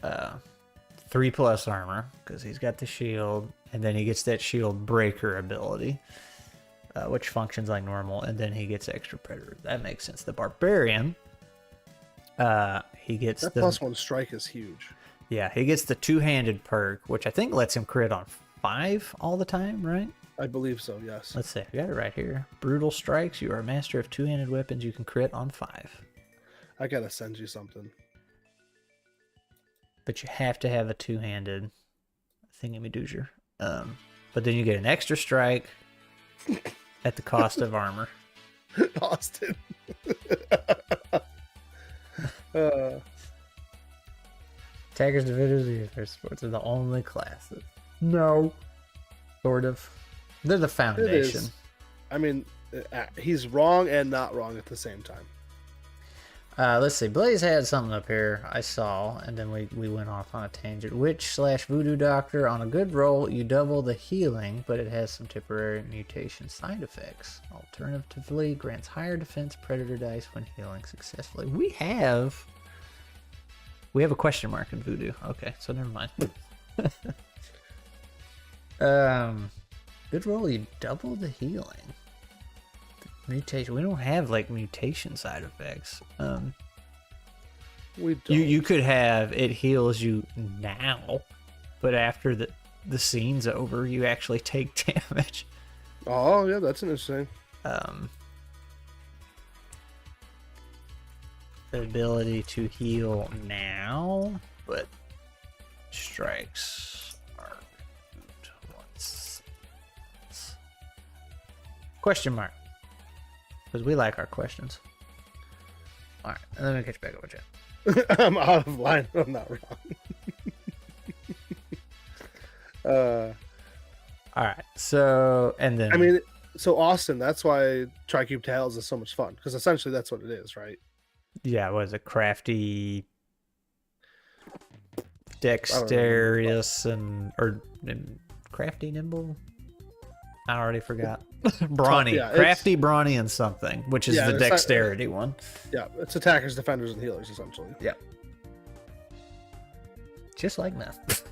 3+ armor because he's got the shield, and then he gets that shield breaker ability, which functions like normal, and then he gets extra predator. That makes sense. The barbarian, he gets That the +1 strike is huge. Yeah, he gets the 2-handed perk, which I think lets him crit on 5 all the time, right? I believe so, yes. Let's see. I got it right here. Brutal strikes. You are a master of 2-handed weapons. You can crit on 5. I gotta send you something. But you have to have a two-handed thingamajigger. But then you get an extra strike at the cost of armor. Austin. Attackers, defenders, their sports are the only classes. No. Sort of. They're the foundation. I mean, he's wrong and not wrong at the same time. Let's see. Blaze had something up here I saw, and then we went off on a tangent. Witch/voodoo doctor. On a good roll, you double the healing, but it has some temporary mutation side effects. Alternatively, grants higher defense predator dice when healing successfully. We have a question mark in voodoo. Okay, so never mind. Good roll, you double the healing. Mutation. We don't have like mutation side effects. We don't. You could have it heals you now, but after the scene's over, you actually take damage. Oh yeah, that's interesting. The ability to heal now, but strikes are once. Question mark. Because we like our questions. Alright, let me catch you back up with you. I'm out of line. I'm not wrong. Alright, so, and then... I mean, so Austin, that's why Tricube Tales is so much fun. Because essentially that's what it is, right? Yeah, was it crafty, dexterous, or crafty, nimble? I already forgot. Brawny. Yeah, crafty, brawny, and something, which is the dexterity one. Yeah, it's attackers, defenders, and healers, essentially. Yeah. Just like math.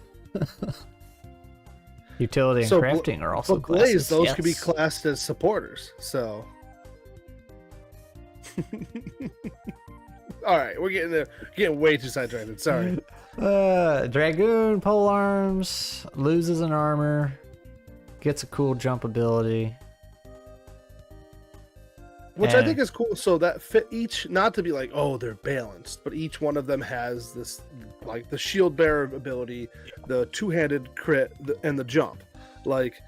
Utility and crafting are also but Blaze, classes. those could be classed as supporters, so... All right, we're getting way too sidetracked. Sorry. Dragoon, pole arms, loses an armor, gets a cool jump ability, which I think is cool. So that fit each, not to be like, oh, they're balanced, but each one of them has this, like the shield bearer ability, the two-handed crit, and the jump. Like,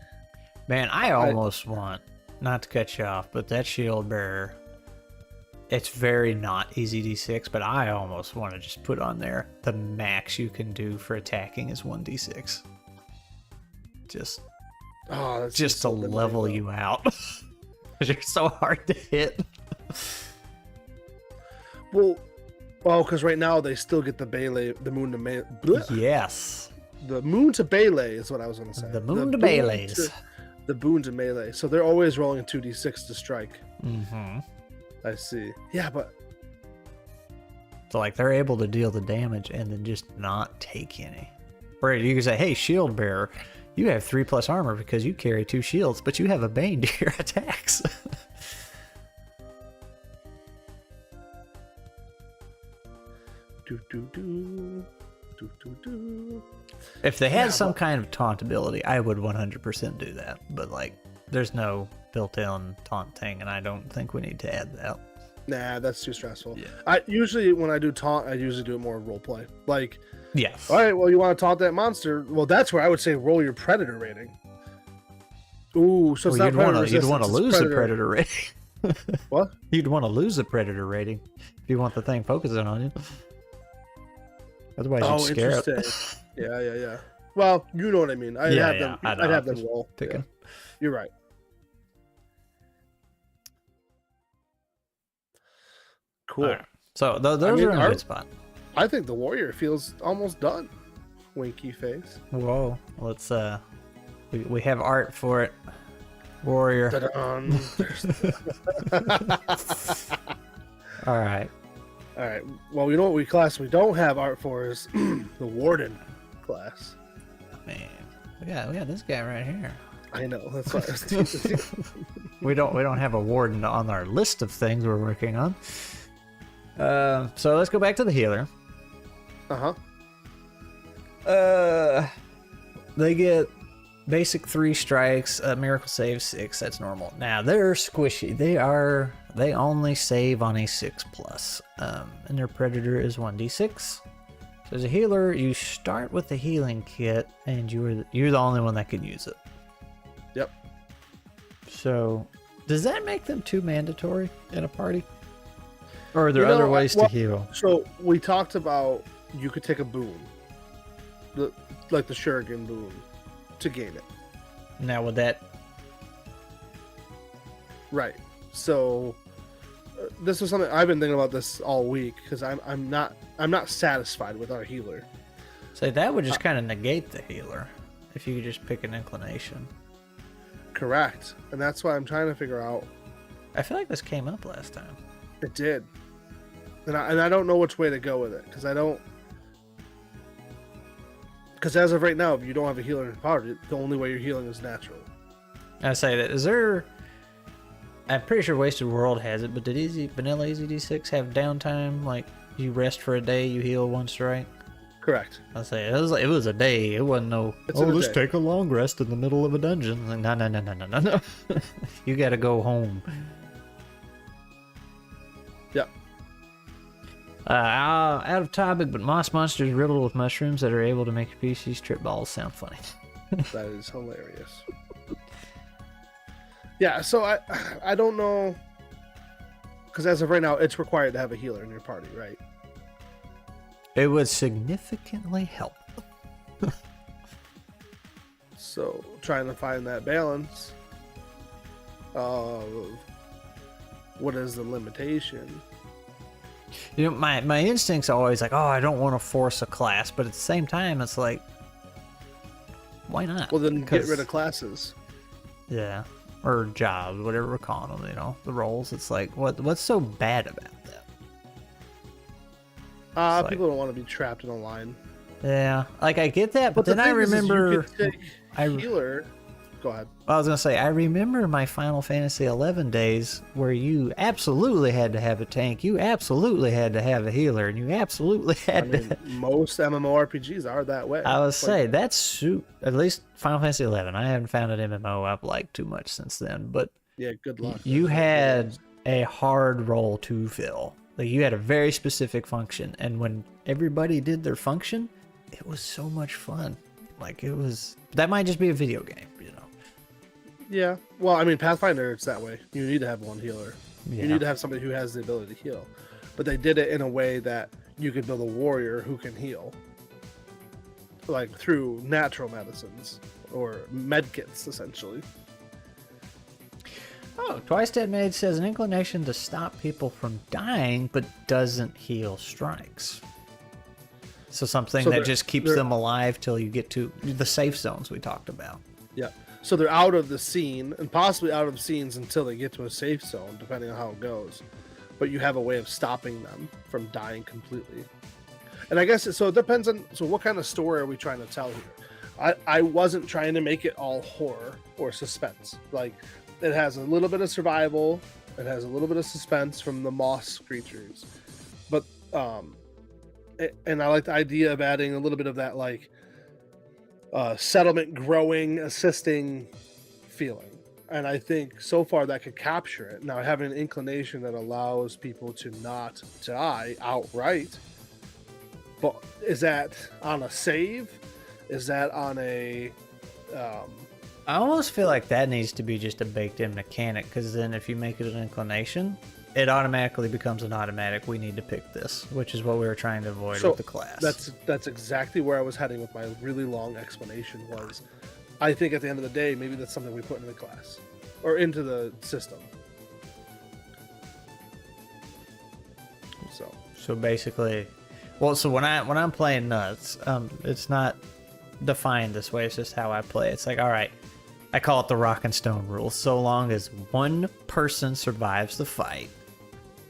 man, I almost want, not to cut you off, but that shield bearer. It's very not EZD6, but I almost want to just put on there the max you can do for attacking is 1d6. Just to level you out. Because you're so hard to hit. Well, because right now they still get the Bayley, the moon to melee. Yes. The moon to Bayley is what I was going to say. The moon to Bayleys. The boon to melee. So they're always rolling a 2d6 to strike. Mm-hmm. I see. Yeah, but... So, like, they're able to deal the damage and then just not take any. Right, you can say, hey, shield bearer, you have 3+ armor because you carry 2 shields, but you have a bane to your attacks. If they had some kind of taunt ability, I would 100% do that. But, like, there's no built-in taunt thing, and I don't think we need to add that. Nah, that's too stressful. Yeah. I usually, when I do taunt, I usually do it more roleplay. Like, yes. All right, well, you want to taunt that monster? Well, that's where I would say roll your predator rating. Ooh, so it's not predator resistance, you'd want to lose the predator rating. What? You'd want to lose the predator rating if you want the thing focusing on you. Otherwise, you'd scare it. Interesting. Yeah. Well, you know what I mean. I'd have them roll. Yeah. You're right. Cool. Right. So those are in a good spot. I think the warrior feels almost done. Winky face. Whoa. Let's we have art for it. Warrior. All right. Well, you know what we don't have art for is the warden class. Man, we got this guy right here. I know. That's what I was thinking. we don't have a warden on our list of things we're working on. So let's go back to the healer. They get basic 3 strikes, miracle save 6. That's normal. Now they're squishy. They are they only save on a 6+. And their predator is 1d6. So as a healer, you start with the healing kit, and you're the only one that can use it. Yep. So, does that make them too mandatory in a party? Or are there other ways to heal? So we talked about you could take a boon, like the Shuriken boon, to gain it. Now with that, right? So this was something I've been thinking about this all week because I'm not satisfied with our healer. so that would just kind of negate the healer if you could just pick an inclination. Correct, and that's why I'm trying to figure out. I feel like this came up last time. It did, and I don't know which way to go with it because as of right now, if you don't have a healer in your party, the only way you're healing is natural. I say that. Is there? I'm pretty sure Wasted World has it, but did vanilla EZD6 have downtime? Like you rest for a day, you heal 1 strike. Correct. I say it was a day. It wasn't no. Let's take a long rest in the middle of a dungeon. Like, no. You got to go home. Yep. Out of topic, but moss monsters riddled with mushrooms that are able to make your PC's trip balls sound funny. That is hilarious. Yeah, so I don't know, because as of right now, it's required to have a healer in your party, right? It would significantly help. So trying to find that balance of what is the limitation. You know, my instinct's always like, oh, I don't want to force a class, but at the same time, it's like, why not? Well, then get rid of classes. Yeah, or jobs, whatever we're calling them. You know, the roles. It's like, what's so bad about that? People don't want to be trapped in a line. Yeah, like I get that, but then I remember healer. Go ahead. I was gonna say I remember my Final Fantasy XI days where you absolutely had to have a tank, you absolutely had to have a healer, and you absolutely had to. Most MMORPGs are that way. I would say that's at least Final Fantasy XI. I haven't found an MMO I've liked too much since then, but yeah, good luck. You had a hard role to fill. Like you had a very specific function, and when everybody did their function, it was so much fun. Like it was. That might just be a video game, you know. Yeah. Well, I mean, Pathfinder, it's that way. You need to have one healer. Yeah. You need to have somebody who has the ability to heal. But they did it in a way that you could build a warrior who can heal, like through natural medicines or medkits, essentially. Oh, Twice Dead Mage says an inclination to stop people from dying, but doesn't heal strikes. So something that just keeps them alive till you get to the safe zones we talked about. Yeah. So they're out of the scene and possibly out of scenes until they get to a safe zone, depending on how it goes. But you have a way of stopping them from dying completely. And I guess so. It depends on what kind of story are we trying to tell here. I wasn't trying to make it all horror or suspense. Like it has a little bit of survival, it has a little bit of suspense from the moss creatures, but and I like the idea of adding a little bit of that like settlement growing, assisting feeling. And I think so far that could capture it. Now having an inclination that allows people to not die outright, but is that on a save? Is that on a I almost feel like that needs to be just a baked-in mechanic, because then if you make it an inclination, it automatically becomes an automatic. We need to pick this, which is what we were trying to avoid with the class. That's exactly where I was heading with my really long explanation. Was I think at the end of the day, maybe that's something we put in the class or into the system. So basically, well, so when I'm playing nuts, it's not defined this way. It's just how I play. It's like, all right, I call it the rock and stone rule. So long as one person survives the fight,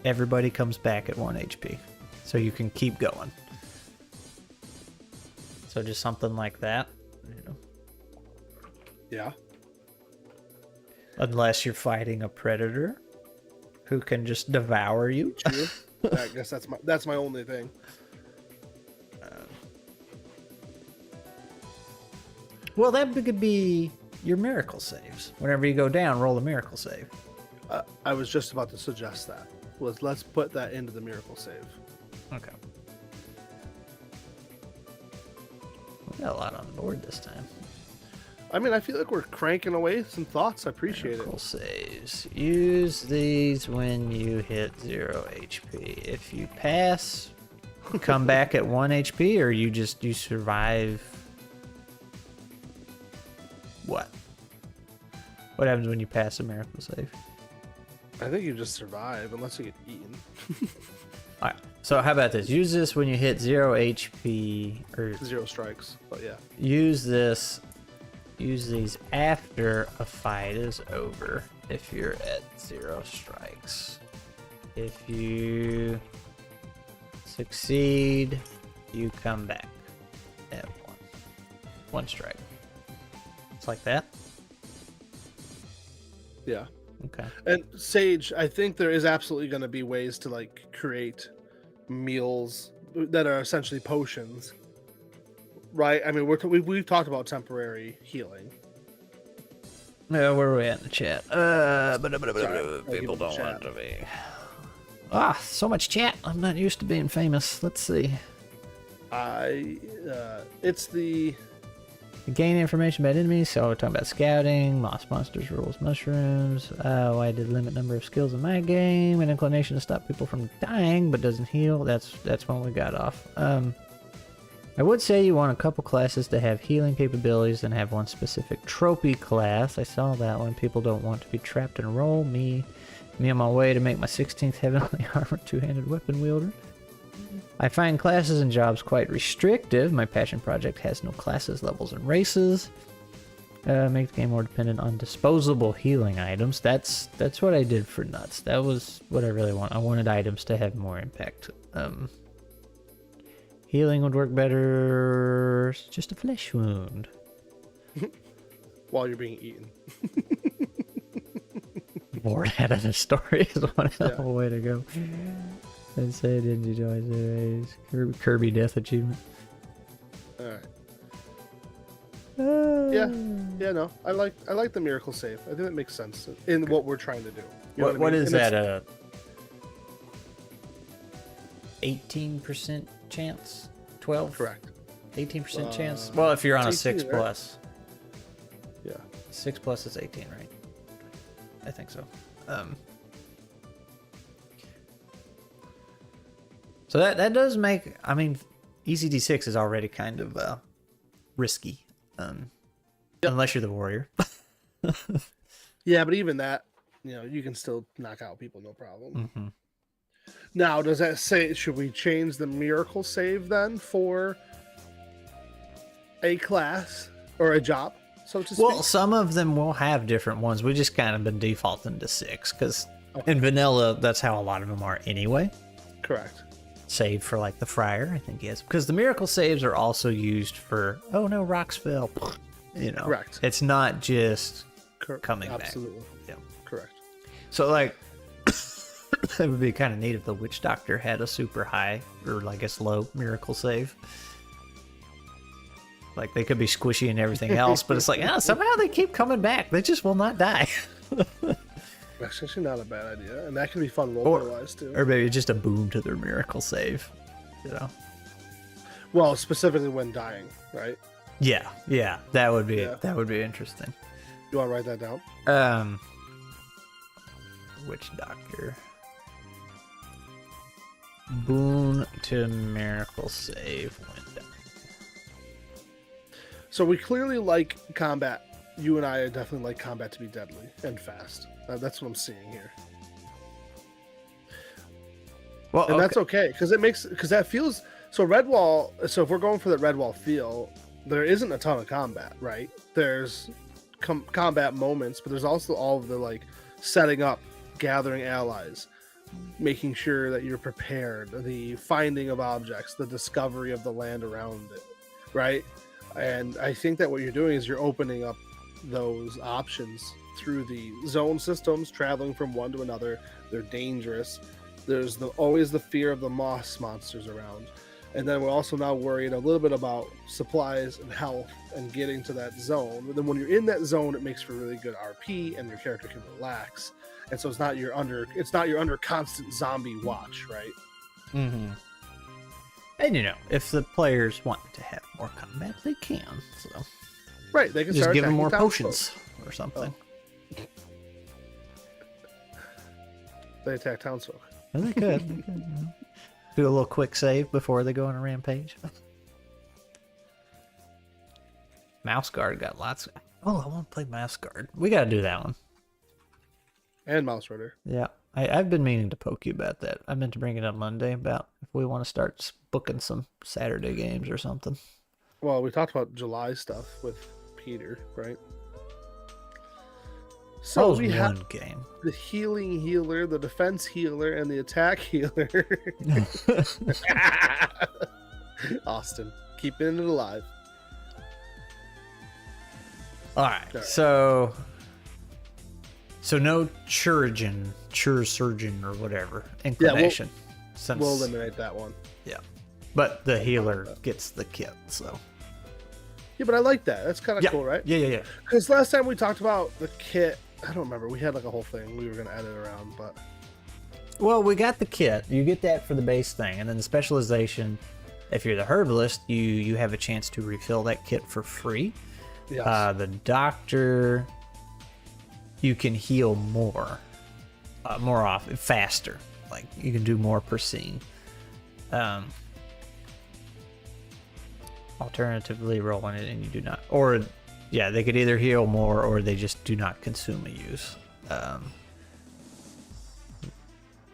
everybody comes back at 1 HP. So you can keep going. So just something like that, you know. Yeah. Unless you're fighting a predator who can just devour you. True. I guess that's my only thing. Well, that could be your miracle saves. Whenever you go down, roll a miracle save. I was just about to suggest that. Let's put that into the miracle save. Okay. We got a lot on the board this time. I mean, I feel like we're cranking away some thoughts. I appreciate Miracle it. saves. Use these when you hit 0 HP. If you pass, come back at 1 HP, or you survive. What? What happens when you pass a miracle save? I think you just survive unless you get eaten. All right. So how about this? Use this when you hit 0 HP, or 0 strikes, but yeah. use this. Use these after a fight is over if you're at 0 strikes. If you succeed, you come back at 1 strike. It's like that? Yeah. Okay. And Sage, I think there is absolutely going to be ways to like create meals that are essentially potions. Right? I mean, we've talked about temporary healing. Yeah, where are we at in the chat? People don't want to be. So much chat. I'm not used to being famous. Let's see. It's the Gain information about enemies. So we're talking about scouting, moss monsters, rules, mushrooms. Why did limit number of skills in my game? An inclination to stop people from dying, but doesn't heal. That's when we got off. I would say you want a couple classes to have healing capabilities and have one specific trophy class. I saw that one. People don't want to be trapped in a role. Me on my way to make my 16th heavily armored two-handed weapon wielder. I find classes and jobs quite restrictive. My passion project has no classes, levels, and races. Make the game more dependent on disposable healing items. That's what I did for Nuts. That was what I really want. I wanted items to have more impact. Healing would work better. It's just a flesh wound. While you're being eaten. Bored out of the story is one hell of a way to go. And say, did you join Kirby Death Achievement? Alright. Yeah, no. I like the miracle save. I think that makes sense in what we're trying to do. You know What I mean? is that? 18% chance? 12? Correct. 18% chance? Well, if you're on a 6 right? plus. Yeah. 6 plus is 18, right? I think so. So that does make, I mean, EZD6 is already kind of risky. Unless you're the warrior. Yeah, but even that, you can still knock out people, no problem. Mm-hmm. Now, does that say, should we change the miracle save then for a class or a job, so to speak? Well, some of them will have different ones. We just kind of been defaulting to 6 because in vanilla, that's how a lot of them are anyway. Correct. Save for like the friar, I think, yes. Because the miracle saves are also used for, oh no, rocks fell. Correct. It's not just coming Absolutely. back. Yeah. Correct. So like, it would be kind of neat if the witch doctor had a super high or like a slow miracle save. Like they could be squishy and everything else, but it's like, somehow they keep coming back. They just will not die. That's actually not a bad idea, and that can be fun roleplay-wise too. Or maybe just a boon to their miracle save, Well, specifically when dying, right? Yeah, that would be interesting. You want to write that down? Witch doctor. Boon to miracle save when dying. So we clearly like combat. You and I definitely like combat to be deadly and fast. That's what I'm seeing here. Well, and that's okay because that feels so. Redwall. So if we're going for the Redwall feel, there isn't a ton of combat, right? There's combat moments, but there's also all of the like setting up, gathering allies, making sure that you're prepared, the finding of objects, the discovery of the land around it, right? And I think that what you're doing is you're opening up those options through the zone systems, traveling from one to another. They're dangerous. There's always the fear of the moss monsters around, And then we're also now worried a little bit about supplies and health and getting to that zone. But then when you're in that zone, it makes for really good RP and your character can relax. And so it's not you're under constant zombie watch, right? Mm-hmm. And if the players want to have more combat, they can. So right, they can just start give them more townsfolk. potions or something. Oh. They attack townsfolk. Well, they could. Do a little quick save before they go on a rampage. Mouse Guard got lots. Oh, I want to play Mouse Guard. We got to do that one. And Mouse Rider. Yeah, I've been meaning to poke you about that. I meant to bring it up Monday about if we want to start booking some Saturday games or something. Well, we talked about July stuff with Peter, right? So we have game. The healing healer, the defense healer, and the attack healer. Austin, keeping it alive. All right, so no chirurgeon or whatever inclination. We'll eliminate that one. Yeah, but the healer gets the kit, so. Yeah, but I like that. That's kind of cool, right? Yeah. Because last time we talked about the kit, I don't remember. We had like a whole thing we were going to edit around, but. Well, we got the kit. You get that for the base thing, and then the specialization. If you're the herbalist, you have a chance to refill that kit for free. Yes. The doctor, you can heal more often, faster. Like you can do more per scene. Alternatively, rolling it and you do not, or yeah, they could either heal more or they just do not consume a use.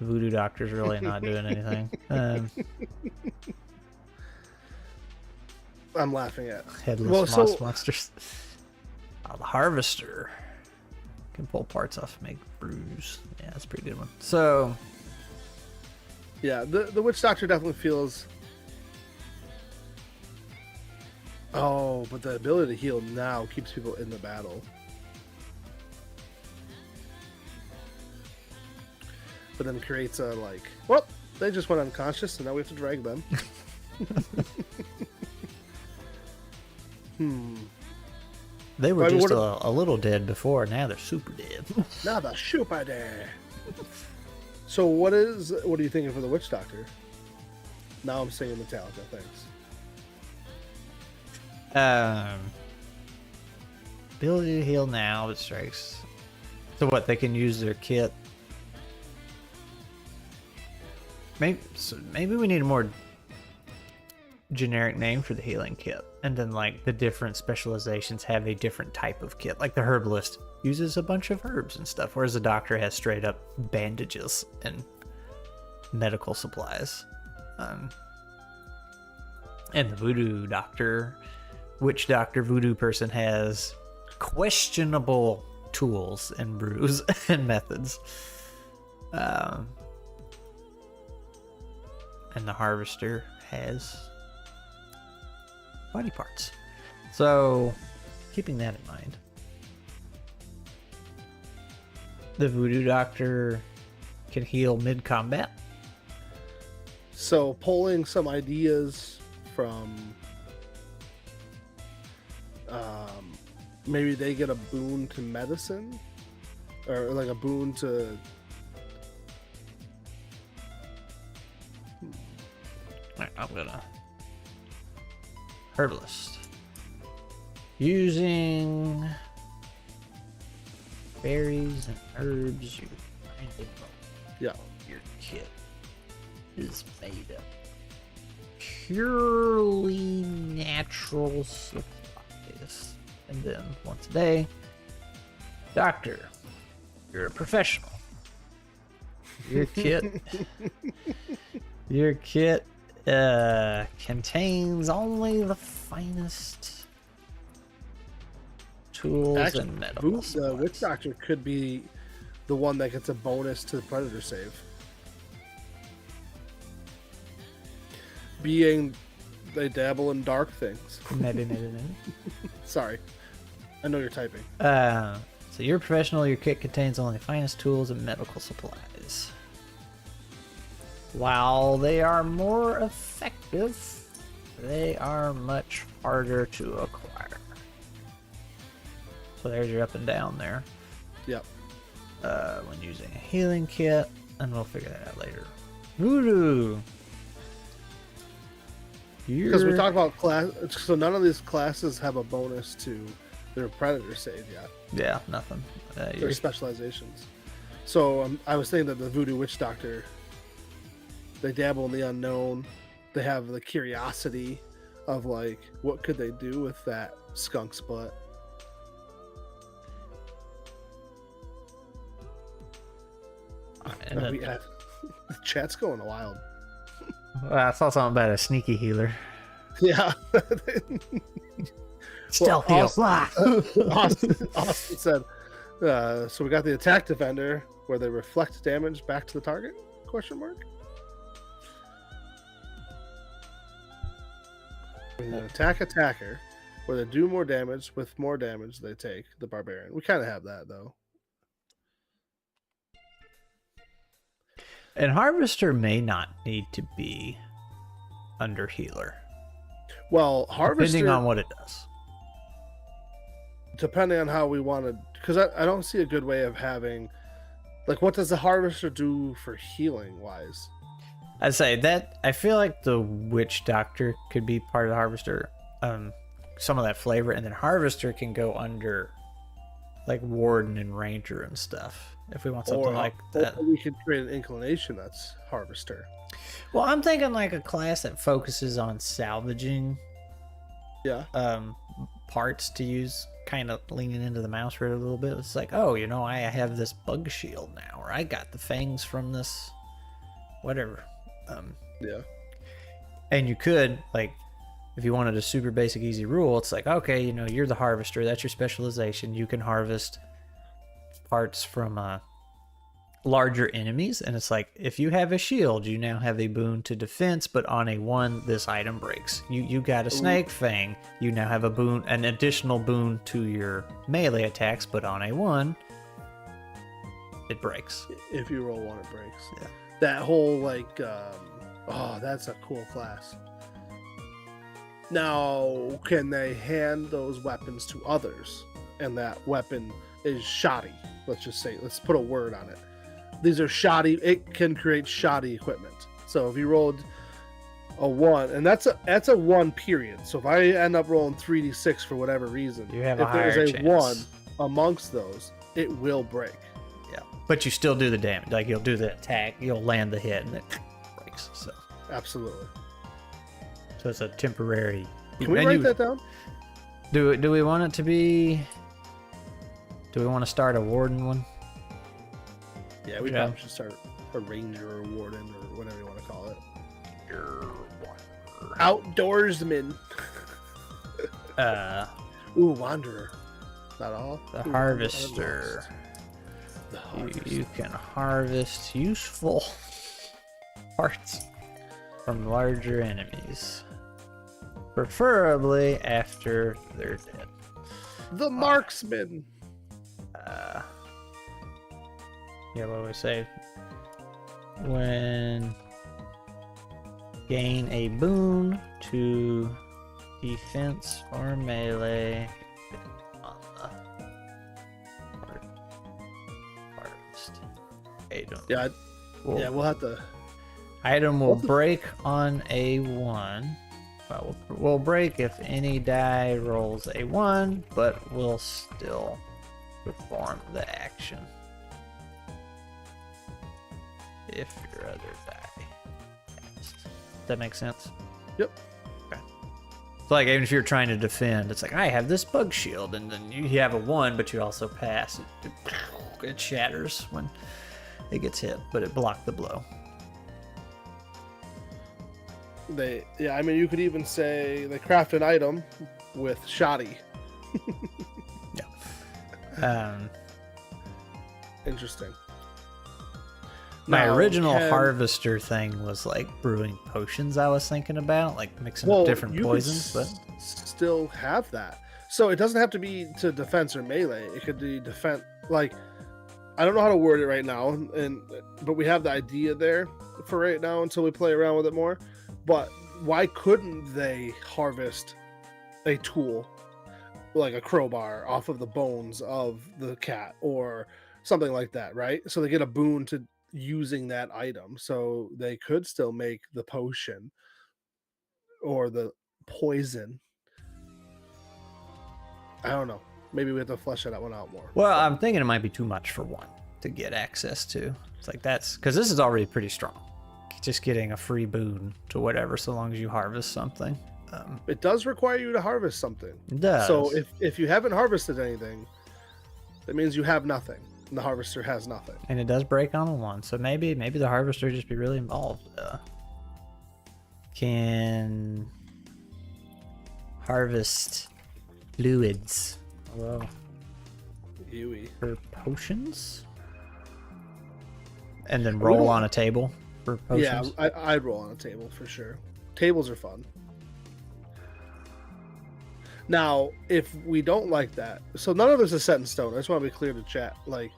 Voodoo Doctor's really not doing anything. I'm laughing at Headless moss monsters. The Harvester can pull parts off and make brews. Yeah, that's a pretty good one. So yeah, the Witch Doctor definitely feels. Oh, but the ability to heal now keeps people in the battle. But then creates a well, they just went unconscious, and now we have to drag them. They were just a little dead before. Now they're super dead. Now they're super dead. So what are you thinking for the Witch Doctor? Now I'm singing Metallica. Thanks. Ability to heal now, but strikes. So what? They can use their kit. Maybe we need a more generic name for the healing kit, and then like the different specializations have a different type of kit. Like the herbalist uses a bunch of herbs and stuff, whereas the doctor has straight up bandages and medical supplies. And the voodoo doctor, witch doctor, voodoo person has questionable tools and brews and methods. And the harvester has body parts. So, keeping that in mind. The voodoo doctor can heal mid-combat. So, pulling some ideas from... maybe they get a boon to medicine? Or like a boon to... Alright, I'm gonna... Herbalist. Using berries and herbs you find in yeah. your kit is made of purely natural supplies. And then once a day, doctor, you're a professional. Your kit contains only the finest tools and medical supplies. The Witch Doctor could be the one that gets a bonus to the Predator save. Being they dabble in dark things. Sorry. I know you're typing. So you're a professional, your kit contains only the finest tools and medical supplies. while they are more effective, they are much harder to acquire. So there's your up and down there. Yep. When using a healing kit, and we'll figure that out later. Voodoo. Because we talked about class, so none of these classes have a bonus to their predator save yet. Yeah, nothing. Their specializations. So I was thinking that the Voodoo Witch Doctor, they dabble in the unknown. They have the curiosity of like, what could they do with that skunk's butt? And then, The chat's going wild. I saw something about a sneaky healer. Yeah. Stealth Well, heal. Austin said, so we got the attack defender where they reflect damage back to the target? Question mark. And then attack attacker where they do more damage with more damage they take, the barbarian. We kind of have that though. And Harvester may not need to be under healer. Well, Harvester, depending on what it does. depending on how we want to, because I don't see a good way of having, like, what does the Harvester do for healing wise? I'd say that I feel like the Witch Doctor could be part of the Harvester, some of that flavor, and then Harvester can go under like Warden and Ranger and stuff if we want something like that. Or we could create an inclination that's Harvester. Well, I'm thinking like a class that focuses on salvaging Yeah. parts to use, kind of leaning into the mouse root a little bit. It's like, oh, you know, I have this bug shield now, or I got the fangs from this whatever. Yeah. And you could, like, if you wanted a super basic easy rule, it's like, okay, you know, you're the harvester, that's your specialization. You can harvest parts from larger enemies, and it's like, if you have a shield, you now have a boon to defense, but on a 1 this item breaks. You got a snake fang, you now have a boon, an additional boon to your melee attacks, but on a 1 it breaks. If you roll 1, it breaks. Yeah. That whole, like, oh, that's a cool class. Now, can they hand those weapons to others? And that weapon is shoddy. Let's just say, let's put a word on it. These are shoddy. It can create shoddy equipment. So if you rolled a 1, and that's a 1 period. So if I end up rolling 3d6 for whatever reason, You have if a higher there's a chance. 1 amongst those, it will break. Yeah, but you still do the damage. Like, you'll do the attack, you'll land the hit, and it breaks. So Absolutely. it's a temporary. Can we and write you- that down? Do we want it to be? Do we want to start a warden one? Yeah, we Yeah. probably should start a ranger or warden or whatever you want to call it. Outdoorsman. Ooh, wanderer. Not all. The Ooh, harvester. The harvester. You can harvest useful parts from larger enemies, preferably after they're dead. The marksman. Yeah, what do we say? When gain a boon to defense or melee on the harvest item. Yeah, Will- yeah, we'll have to. Item will What the- break on a 1. Well, will break if any die rolls a 1, but will still perform the action if your other die passed. Does that make sense? Yep. Okay. So, like, even if you're trying to defend, it's like, I have this bug shield, and then you have a 1, but you also pass. It shatters when it gets hit, but it blocked the blow. Yeah, I mean, you could even say they craft an item with shoddy. Interesting. My Now, original can- harvester thing was like brewing potions. I was thinking about like mixing Well, up different you could poisons, but still have that. So it doesn't have to be to defense or melee. It could be defense. Like, I don't know how to word it right now, but we have the idea there for right now until we play around with it more. But why couldn't they harvest a tool like a crowbar off of the bones of the cat or something like that, right? So they get a boon to using that item. So they could still make the potion or the poison. I don't know. Maybe we have to flesh that one out more. Well, I'm thinking it might be too much for one to get access to. It's like that's because this is already pretty strong. Just getting a free boon to whatever, so long as you harvest something. It does require you to harvest something. It does. So if you haven't harvested anything, that means you have nothing. And the harvester has nothing. And it does break on the one, so maybe the harvester just be really involved. Can harvest fluids. Hello. Ewy. For potions, and then roll on a table for potions. Yeah, I'd roll on a table for sure. Tables are fun. Now, if we don't like that, so none of this is set in stone. I just want to be clear to chat. Like,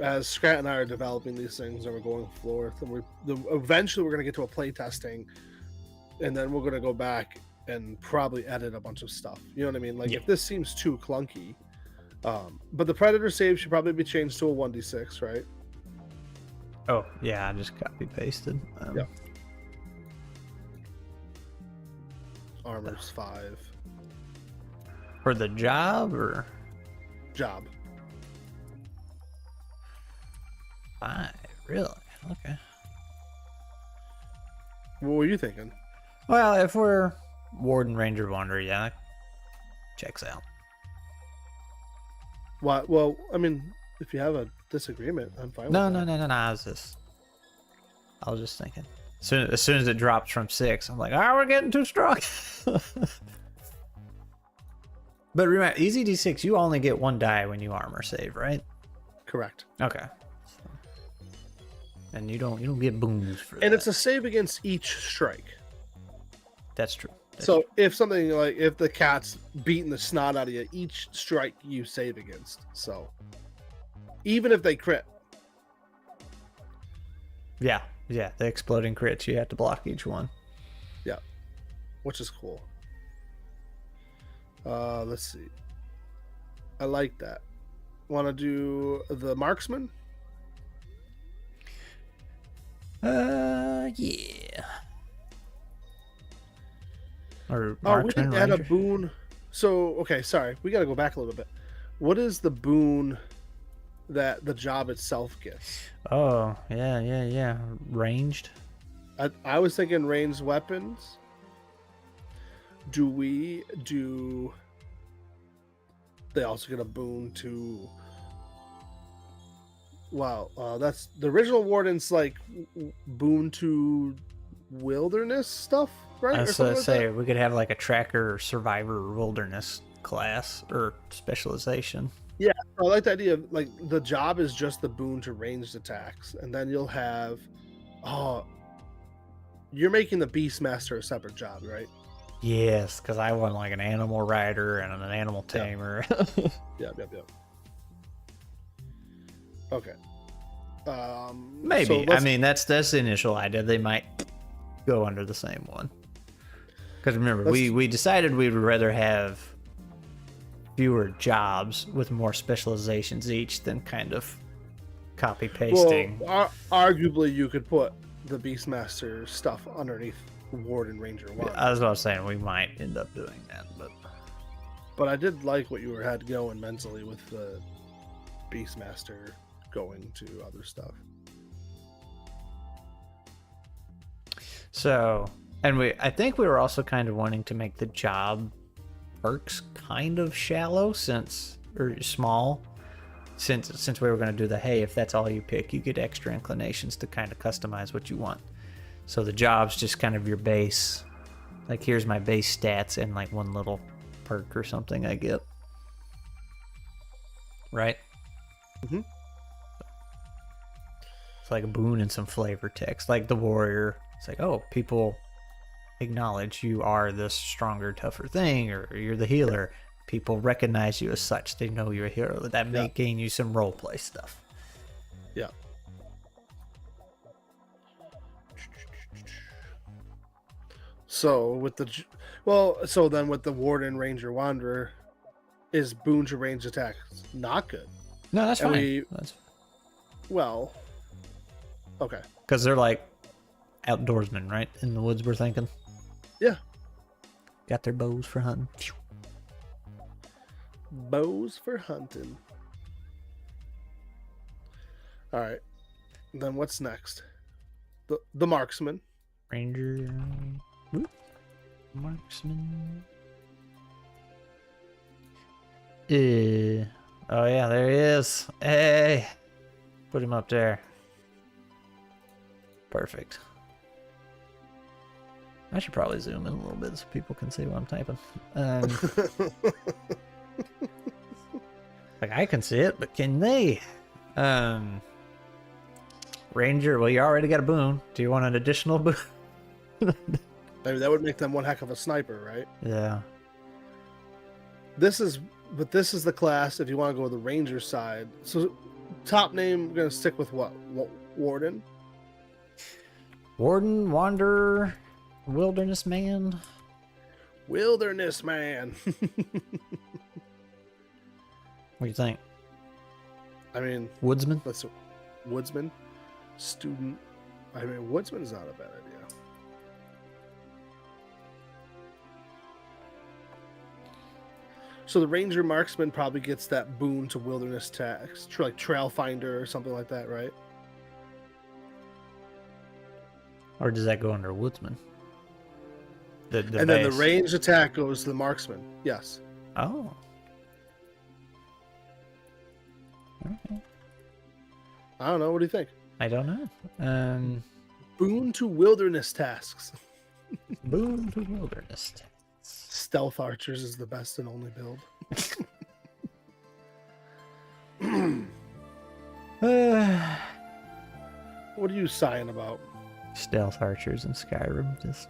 as Scrat and I are developing these things and we're going forth, and eventually we're going to get to a play testing, and then we're going to go back and probably edit a bunch of stuff. You know what I mean? Like, if this seems too clunky, but the predator save should probably be changed to a 1d6, right? Oh yeah, I just copy pasted. Yep. Armor's 5. For the job or job? 5, really? Okay. What were you thinking? Well, if we're Warden Ranger Wanderer, yeah, checks out. What? Well, I mean, if you have a disagreement, I'm fine. No. I was just thinking. As soon as it drops from 6, I'm like, we're getting too strong. But remember, EZD6, you only get 1 die when you armor save, right? Correct. Okay. And you don't get boons for that. And it's a save against each strike. That's true. So if something like if the cat's beating the snot out of you, each strike you save against. So even if they crit. Yeah, the exploding crits, you have to block each one. Yeah, which is cool. Let's see. I like that. Want to do the marksman? Yeah. Or marksman, we didn't add a boon. So, okay, sorry. We got to go back a little bit. What is the boon that the job itself gets? Oh, yeah. Ranged. I was thinking ranged weapons. Do we do... They also get a boon to... Wow, that's... The original Warden's like boon to wilderness stuff, right? I was going to say, we could have like a tracker or survivor wilderness class or specialization. Yeah, I like the idea of like the job is just the boon to ranged attacks, and then you'll have... Oh, you're making the Beastmaster a separate job, right? Yes, because I want like an animal rider and an animal tamer. Yep. Okay. Maybe. So I mean, that's the initial idea. They might go under the same one. Because remember, we decided we would rather have fewer jobs with more specializations each than kind of copy pasting. Well, arguably, you could put the Beastmaster stuff underneath Warden Ranger 1. I was about saying we might end up doing that, but I did like what you had going mentally with the Beastmaster going to other stuff. So, and I think we were also kind of wanting to make the job perks kind of shallow or small, since we were going to do the, hey, if that's all you pick, you get extra inclinations to kind of customize what you want. So the job's just kind of your base. Like, here's my base stats and like one little perk or something I get. Right? Mm-hmm. It's like a boon and some flavor text. Like the warrior. It's like, oh, people acknowledge you are this stronger, tougher thing, or you're the healer. People recognize you as such. They know you're a hero. That may gain you some roleplay stuff. Yeah. So with the so then with the warden, ranger, wanderer, is boon to range attacks not good? No, that's And fine. Well, okay. Because they're like outdoorsmen, right? In the woods, we're thinking. Yeah. Got their bows for hunting. Bows for hunting. All right. Then what's next? The marksman. Ranger. Whoop. Marksman. Oh yeah, there he is. Hey, put him up there. Perfect. I should probably zoom in a little bit so people can see what I'm typing. Like I can see it, but can they? Ranger, well, you already got a boon. Do you want an additional boon? Maybe that would make them one heck of a sniper, right? Yeah. This is the class if you want to go with the ranger side. So top name, we're gonna stick with what? Warden? Warden, Wanderer, Wilderness Man. Wilderness Man. What do you think? I mean, Woodsman? Woodsman? Student. I mean, Woodsman is not a bad idea. So the ranger marksman probably gets that boon to wilderness tax, like trail finder or something like that, right? Or does that go under Woodsman? And then the range attack goes to the marksman. Yes. Oh. Okay. I don't know. What do you think? I don't know. Boon to wilderness tasks. Boon to wilderness tasks. Stealth archers is the best and only build. What are you sighing about? Stealth archers in Skyrim. Just.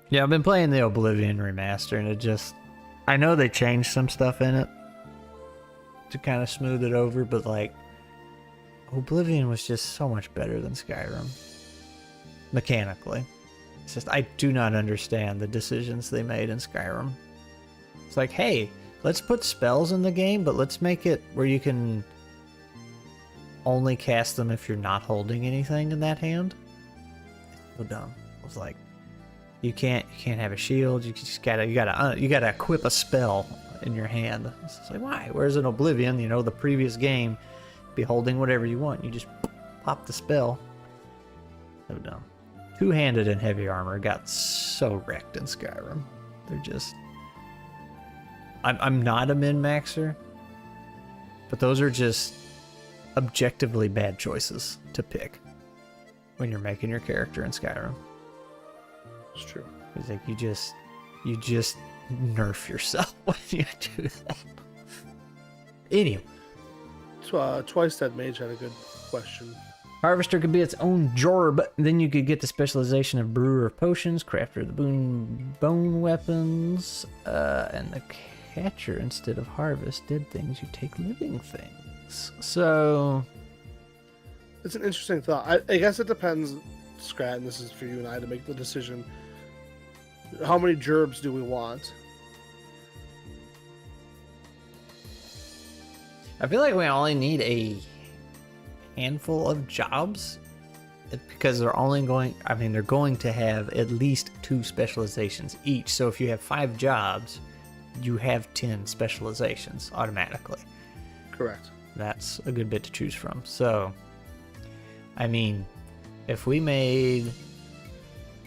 Yeah, I've been playing the Oblivion remaster, and it just. I know they changed some stuff in it to kind of smooth it over, but like. Oblivion was just so much better than Skyrim. Mechanically. It's just, I do not understand the decisions they made in Skyrim. It's like, hey, let's put spells in the game, but let's make it where you can only cast them if you're not holding anything in that hand. It's so dumb. It was like, you can't have a shield. You just gotta equip a spell in your hand. It's just like, why? Whereas in Oblivion, you know, the previous game, be holding whatever you want. You just pop the spell. So dumb. Two-handed and heavy armor got so wrecked in Skyrim. They're just. I'm not a min-maxer, but those are just objectively bad choices to pick when you're making your character in Skyrim. It's true. It's like you just nerf yourself when you do that. Anyway. Twice Dead Mage had a good question. Harvester could be its own jorb. Then you could get the specialization of brewer of potions, crafter of the bone weapons, and the catcher instead of harvest did things. You take living things. So it's an interesting thought. I guess it depends, Scrat, and this is for you and I to make the decision. How many gerbs do we want? I feel like we only need a handful of jobs because they're going to have at least 2 specializations each. So if you have 5 jobs, you have 10 specializations automatically. Correct. That's a good bit to choose from. So, I mean, if we made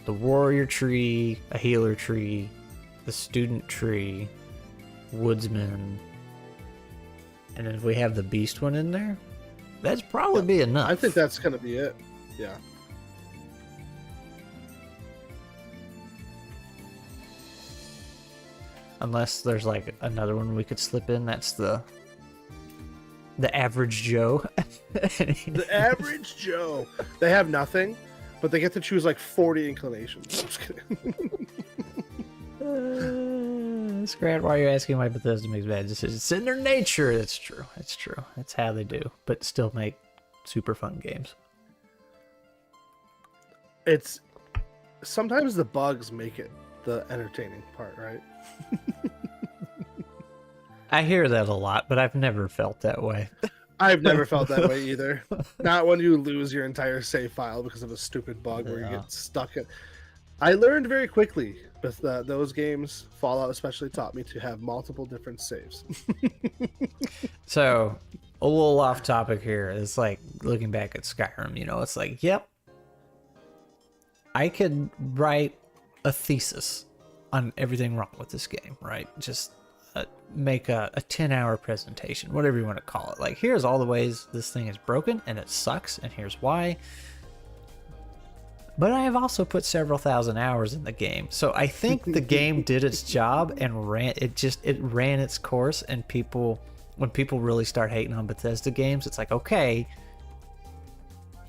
the warrior tree, a healer tree, the student tree, woodsman, and if we have the beast one in there, that's probably be enough. I think that's going to be it. Yeah. Unless there's like another one we could slip in. That's the average Joe. The average Joe. They have nothing, but they get to choose like 40 inclinations. I'm just kidding. Scrat, why are you asking why Bethesda makes bad decisions? It's in their nature. That's true. It's true. That's how they do. But still make super fun games. It's sometimes the bugs make it the entertaining part, right? I hear that a lot, but I've never felt that way. I've never felt that way either. Not when you lose your entire save file because of a stupid bug where you get stuck in. I learned very quickly with those games, Fallout especially taught me to have multiple different saves. So, a little off topic here. It's like looking back at Skyrim, you know, it's like, yep, I could write a thesis on everything wrong with this game, right? Just make a 10-hour presentation, whatever you want to call it. Like, here's all the ways this thing is broken and it sucks, and here's why. But I have also put several thousand hours in the game, so I think the game did its job and ran its course. And when people really start hating on Bethesda games, it's like, okay,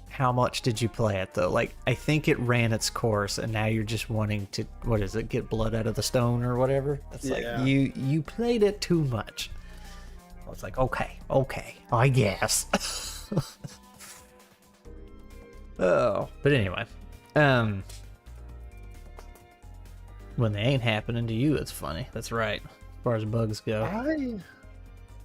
how much did you play it though? Like, I think it ran its course, and now you're just wanting to, what is it, get blood out of the stone or whatever? It's like you played it too much. I was like, okay, I guess. Oh, but anyway. When they ain't happening to you, it's funny. That's right. As far as bugs go.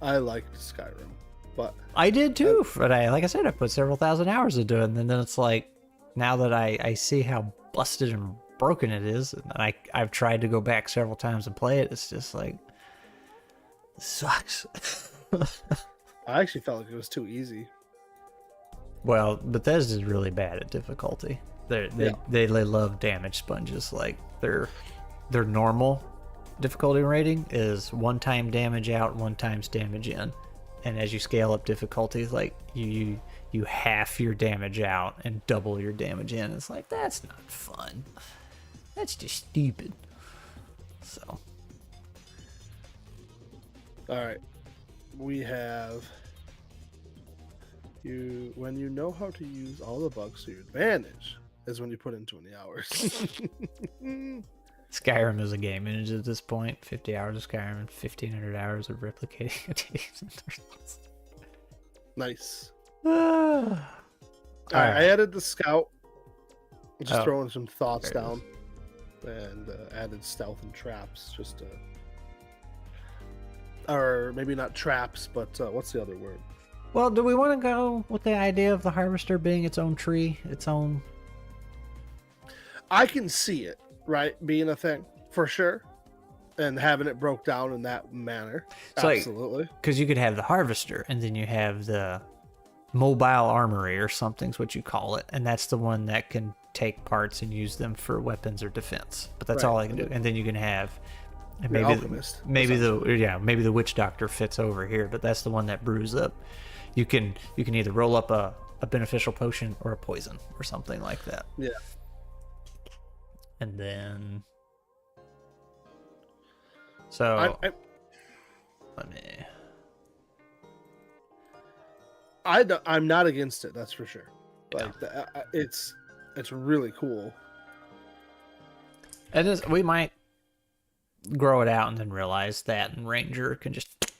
I liked Skyrim, but I did too. But like I said, I put several thousand hours into it, and then it's like, now that I see how busted and broken it is, and I've tried to go back several times and play it, it's just like, it sucks. I actually felt like it was too easy. Well, Bethesda's really bad at difficulty. They love damage sponges. Like, their normal difficulty rating is 1 time damage out, 1 times damage in, and as you scale up difficulties, like you half your damage out and double your damage in. It's like, that's not fun. That's just stupid. So, all right, we have when you know how to use all the bugs to your advantage is when you put in 20 hours. Skyrim is a game image at this point. 50 hours of Skyrim and 1,500 hours of replicating a Nice. All right, I added the scout. Just throwing some thoughts down, and added stealth and traps. Just or maybe not traps, but what's the other word? Well, do we want to go with the idea of the harvester being its own tree, its own? I can see it, right, being a thing for sure, and having it broke down in that manner. So, absolutely, because you could have the harvester, and then you have the mobile armory or something's what you call it, and that's the one that can take parts and use them for weapons or defense. But that's all I can do. And then you can have, and maybe the witch doctor fits over here, but that's the one that brews up. You can either roll up a beneficial potion or a poison or something like that. Yeah. And then, so let me. I'm not against it. That's for sure. Like, it's really cool. It is. We might grow it out and then realize that, and Ranger can just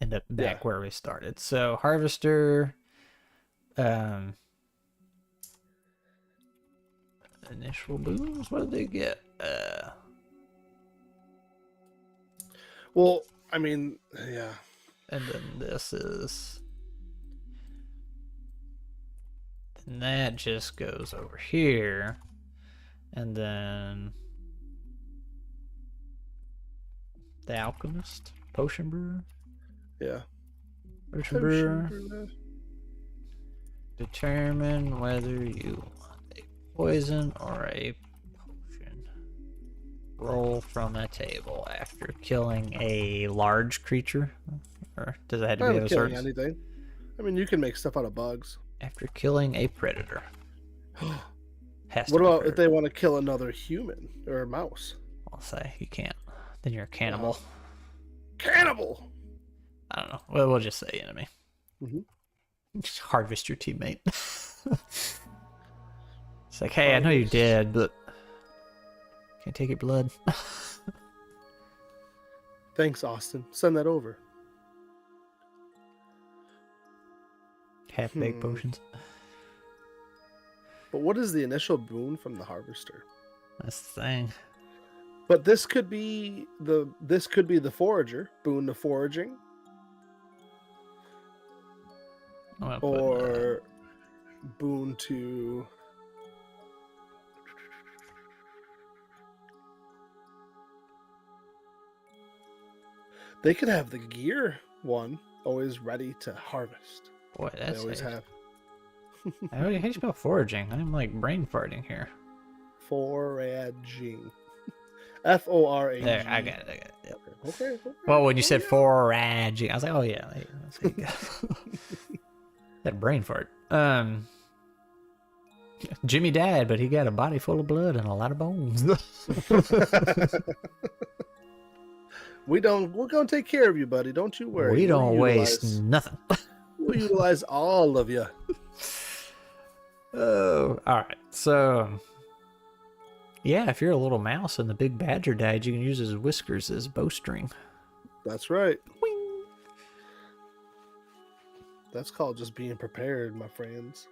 end up back where we started. So harvester, initial booms. What did they get? Well, I mean, yeah. And then this is, and that just goes over here, and then the alchemist, potion brewer. Yeah. Potion brewer. Determine whether you want a poison or a potion. Roll from a table after killing a large creature. Or does it have to be a certain? Anything. I mean, you can make stuff out of bugs. After killing a predator. What about if they want to kill another human or a mouse? I'll say you can't. Then you're a cannibal. Cannibal! I don't know. Well, we'll just say enemy. Mm-hmm. Just harvest your teammate. It's like, hey, I know you're dead, but can't take your blood. Thanks, Austin. Send that over. half-baked potions. But what is the initial boon from the harvester? That's the thing. But this could be the forager, boon to foraging. Or boon to they could have the gear one always ready to harvest. Boy, that's they always have. How do you spell foraging? I'm like brain farting here. Foraging. Foraging. There, I got it. Yep. Okay. Well, when you said foraging, I was like, oh yeah. That's how you go. That brain fart. Jimmy died, but he got a body full of blood and a lot of bones. We're gonna take care of you, buddy. Don't you worry. We don't waste nothing. We'll utilize all of you. Oh, all right. So, yeah, if you're a little mouse and the big badger died, you can use his whiskers as bowstring. That's right. Wing. That's called just being prepared, my friends.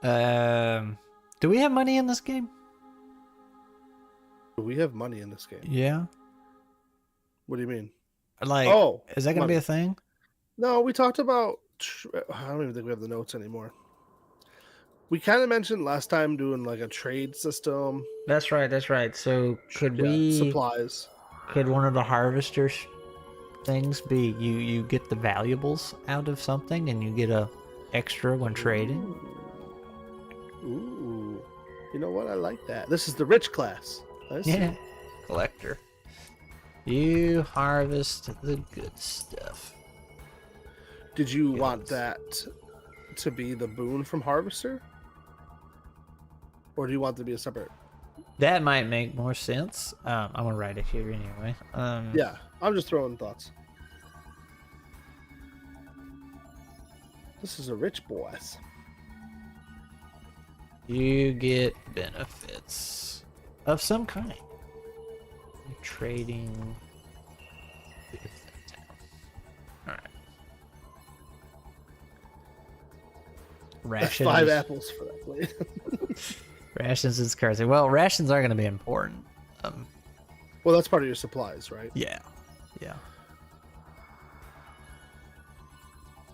Do we have money in this game? We have money in this game. Yeah. What do you mean? Like, is that going to be a thing? No, we talked about... I don't even think we have the notes anymore. We kind of mentioned last time doing like a trade system. That's right. So could we... Supplies. Could one of the harvesters things be you get the valuables out of something and you get a extra when trading? Ooh. You know what? I like that. This is the rich class. Yeah. Collector. You harvest the good stuff. Did you want that to be the boon from harvester? Or do you want it to be a separate? That might make more sense. I'm gonna write it here anyway. Yeah, I'm just throwing thoughts. This is a rich boys. You get benefits of some kind. Trading with the town. All right. Rations. 5 apples for that plate. Rations is crazy. Well, rations are going to be important. Well, that's part of your supplies, right? Yeah.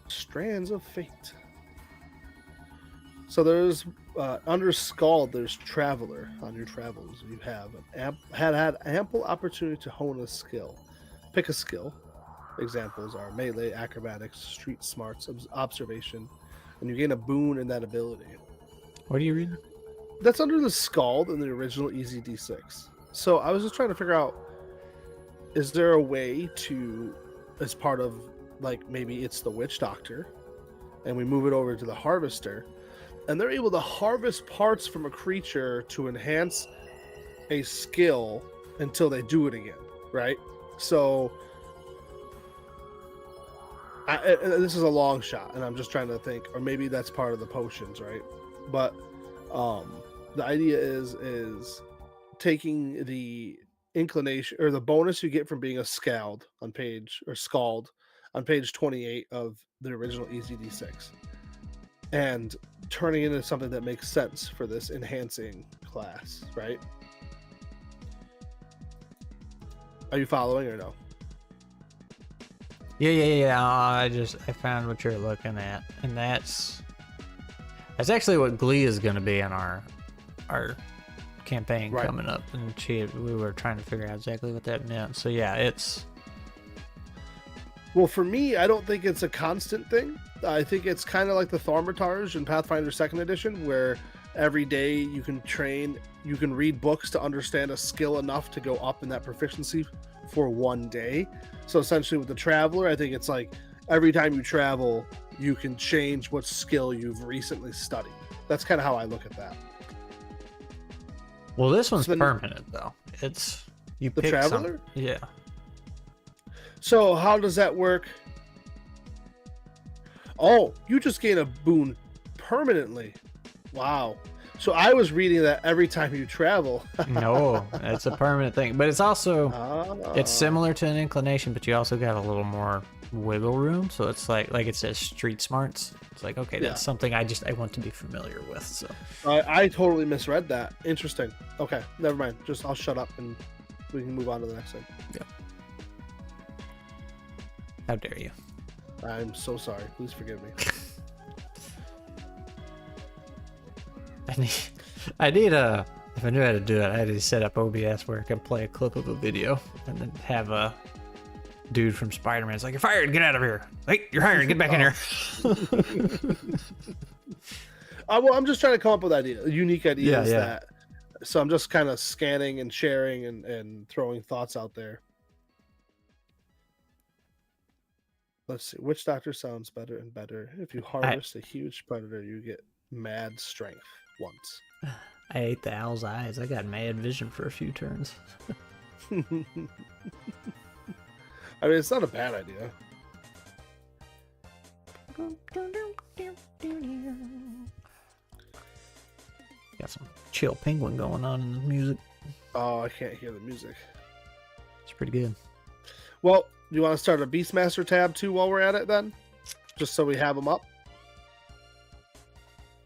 Strands of Fate. So there's under Scald, there's Traveler. On your travels, you have had ample opportunity to hone a skill. Pick a skill. Examples are melee, acrobatics, street smarts, observation, and you gain a boon in that ability. What are you reading? That's under the Scald in the original EZD6. So I was just trying to figure out, is there a way to, as part of, like, maybe it's the Witch Doctor, and we move it over to the Harvester, and they're able to harvest parts from a creature to enhance a skill until they do it again, right? So, this is a long shot, and I'm just trying to think, or maybe that's part of the potions, right? But the idea is taking the inclination or the bonus you get from being a scald on page 28 of the original EZD6 and turning it into something that makes sense for this enhancing class, right? Are you following or no? Yeah. I found what you're looking at, and that's actually what Glee is going to be in our campaign coming up, and we were trying to figure out exactly what that meant. So yeah, it's... Well, for me, I don't think it's a constant thing. I think it's kind of like the Thaumaturge in Pathfinder 2nd Edition, where every day you can read books to understand a skill enough to go up in that proficiency for one day. So essentially with the Traveler, I think it's like every time you travel, you can change what skill you've recently studied. That's kind of how I look at that. Well, this one's permanent, though. It's... You the pick Traveler? Yeah. So how does that work? Oh, you just gain a boon permanently. Wow. So I was reading that every time you travel. No, it's a permanent thing. But it's also... It's similar to an inclination, but you also got a little more wiggle room, so it's like it says street smarts. It's like, okay, that's something I want to be familiar with. So I totally misread that. Interesting. Okay, never mind. I'll shut up and we can move on to the next thing. Yeah. How dare you? I'm so sorry. Please forgive me. I need if I knew how to do it, I had to set up OBS where I can play a clip of a video and then have a dude from Spider-Man. It's like, you're fired, get out of here. Hey, you're hired, get back in here. Well, I'm just trying to come up with unique ideas that. So I'm just kind of scanning and sharing and throwing thoughts out there. Let's see. Which doctor sounds better and better? If you harvest a huge predator, you get mad strength once. I ate the owl's eyes. I got mad vision for a few turns. I mean, it's not a bad idea. Got some chill penguin going on in the music. Oh, I can't hear the music. It's pretty good. Well, do you want to start a Beastmaster tab too while we're at it then? Just so we have them up?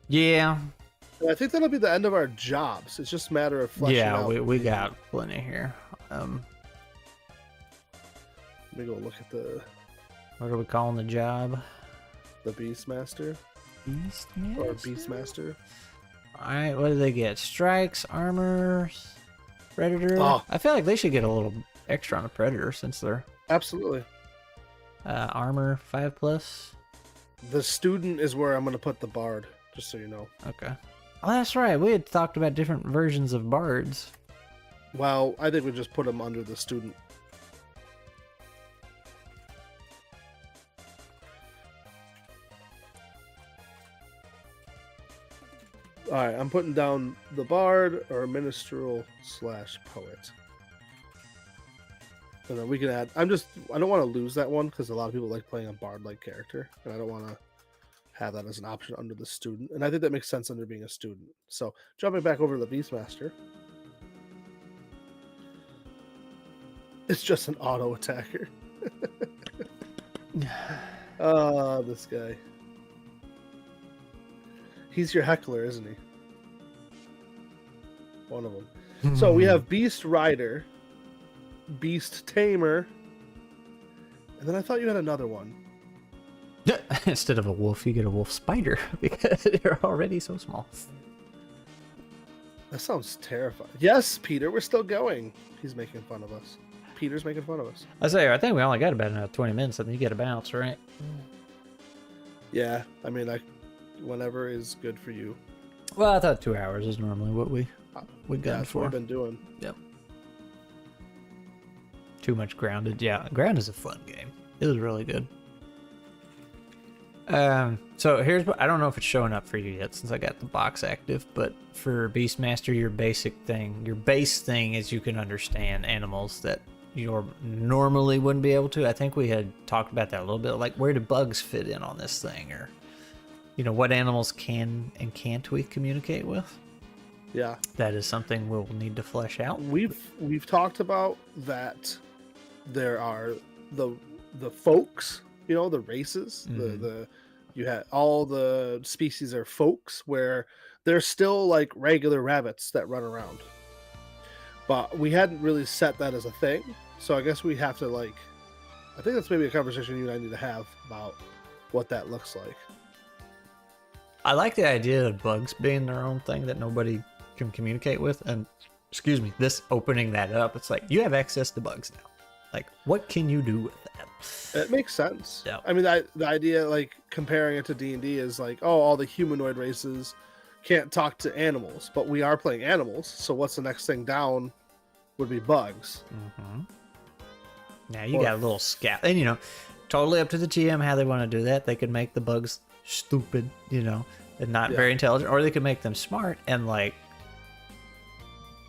Yeah. I think that'll be the end of our jobs. It's just a matter of fleshing out. Yeah, we got plenty here. Let me go look at what are we calling the job? The Beastmaster. Beastmaster? Or Beastmaster. Alright, what do they get? Strikes, armor, predator? Oh. I feel like they should get a little extra on a predator since they're... Absolutely. Armor 5+. The student is where I'm going to put the bard, just so you know. Okay. Oh, that's right. We had talked about different versions of bards. Well, I think we just put them under the student. Alright, I'm putting down the bard or minstrel / poet. And then we can add... I don't want to lose that one because a lot of people like playing a bard-like character. And I don't want to have that as an option under the student. And I think that makes sense under being a student. So, jumping back over to the Beastmaster. It's just an auto attacker. Oh, this guy. He's your heckler, isn't he? One of them. So we have Beast Rider, Beast Tamer, and then I thought you had another one. Instead of a wolf, you get a wolf spider because they're already so small. That sounds terrifying. Yes, Peter, we're still going. He's making fun of us. Peter's making fun of us. I think we only got about 20 minutes, and then you get a bounce, right? Yeah, I mean, whenever is good for you. Well, I thought 2 hours is normally what we got that's for. what we've been doing. Yep. Too much Grounded. Yeah, Ground is a fun game. It was really good. So here's what I don't know if it's showing up for you yet since I got the box active, but for Beastmaster, your base thing is you can understand animals that you normally wouldn't be able to. I think we had talked about that a little bit, like where do bugs fit in on this thing, or what animals can and can't we communicate with? Yeah, that is something we'll need to flesh out. We've talked about that. There are the folks, the races, Mm-hmm. You had all the species are folks where they're still like regular rabbits that run around, but we hadn't really set that as a thing. So I guess we have to I think that's maybe a conversation you and I need to have about what that looks like. I like the idea of bugs being their own thing that nobody can communicate with, and this opening that up, it's like you have access to bugs now. Like, what can you do with that? It makes sense. Yeah. I mean, the idea, comparing it to D&D is all the humanoid races can't talk to animals, but we are playing animals. So what's the next thing down would be bugs. Mm-hmm. Now you got a little scout, and totally up to the GM how they want to do that. They could make the bugs stupid, and not very intelligent, or they could make them smart and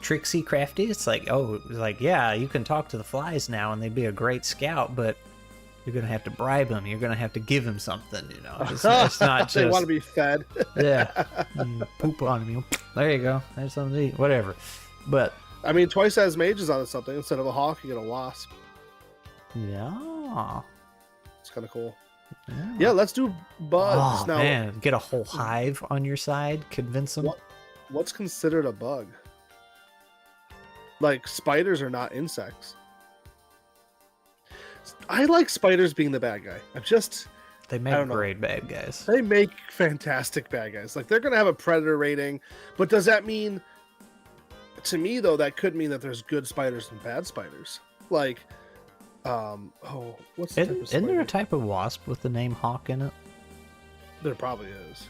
tricksy, crafty. It's you can talk to the flies now and they'd be a great scout, but you're gonna have to bribe them. You're gonna have to give them something. It's not just they want to be fed. Yeah, poop on them. There you go. There's something to eat. Whatever. But I mean, twice as mages on something. Instead of a hawk, you get a wasp. Yeah. It's kind of cool. Yeah, let's do bugs. Oh, now, man, get a whole hive on your side. Convince them. What's considered a bug? Like, spiders are not insects. I like spiders being the bad guy. They make great bad guys. They make fantastic bad guys. Like, they're going to have a predator rating, but does that mean, to me, though, that could mean that there's good spiders and bad spiders. Like, what's the type of Isn't there a spider? type of wasp with the name Hawk in it? There probably is.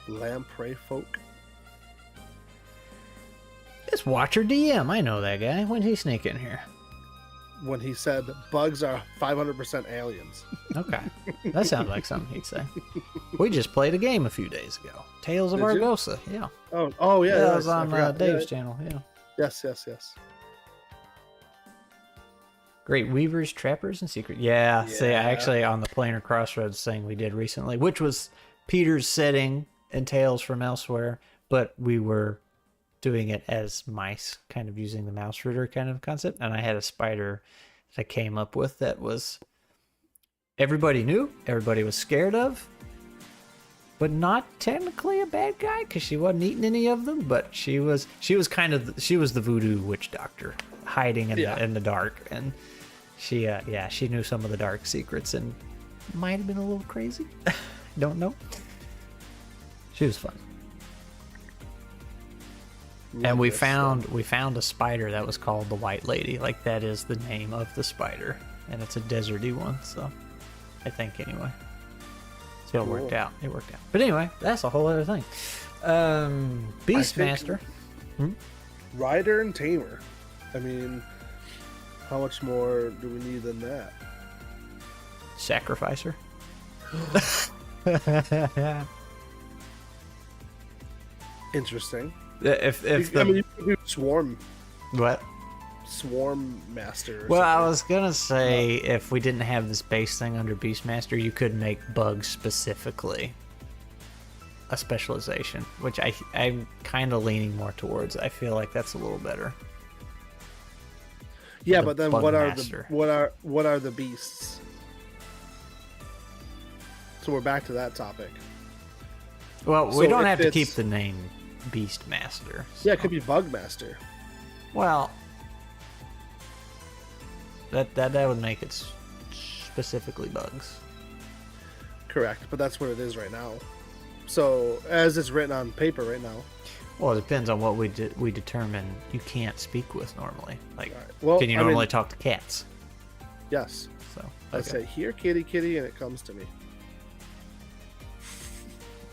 Lamprey folk. It's Watcher DM. I know that guy. When did he sneak in here? When he said bugs are 500% aliens. Okay. That sounds like something he'd say. We just played a game a few days ago. Tales of Did you? Argosa. Yeah. Oh yeah. That was I on forgot. Dave's Yeah. channel. Yeah. Yes. Great Weavers, Trappers, and Secret. Yeah. See, Yeah. actually, on the Planar Crossroads thing we did recently, which was Peter's setting and Tales from Elsewhere, but we were doing it as mice, kind of using the mouse ritter kind of concept. And I had a spider that I came up with that was everybody knew, everybody was scared of, but not technically a bad guy because she wasn't eating any of them. But she was the voodoo witch doctor hiding in the dark, and she knew some of the dark secrets and might have been a little crazy. Don't know. She was fun. And we found a spider that was called the White Lady. Like, that is the name of the spider, and it's a deserty one. So, I think anyway. So it worked out. It worked out. But anyway, that's a whole other thing. Beastmaster. Rider and Tamer. I mean, how much more do we need than that? Sacrificer. Interesting. If I mean, you could do swarm master. Well, I was gonna say if we didn't have this base thing under Beastmaster, you could make bugs specifically a specialization, which I'm kind of leaning more towards. I feel like that's a little better. Yeah, The but then bug what master. are the beasts? So we're back to that topic. Well, we So don't if have to it's- keep the name Beastmaster. Yeah, it could be bug master. Well, that would make it specifically bugs. Correct, but that's what it is right now. So as it's written on paper right now. Well, it depends on what we determine you can't speak with normally. Like, All right. Well, can you normally talk to cats? Yes. So I say, here, kitty, kitty, and it comes to me.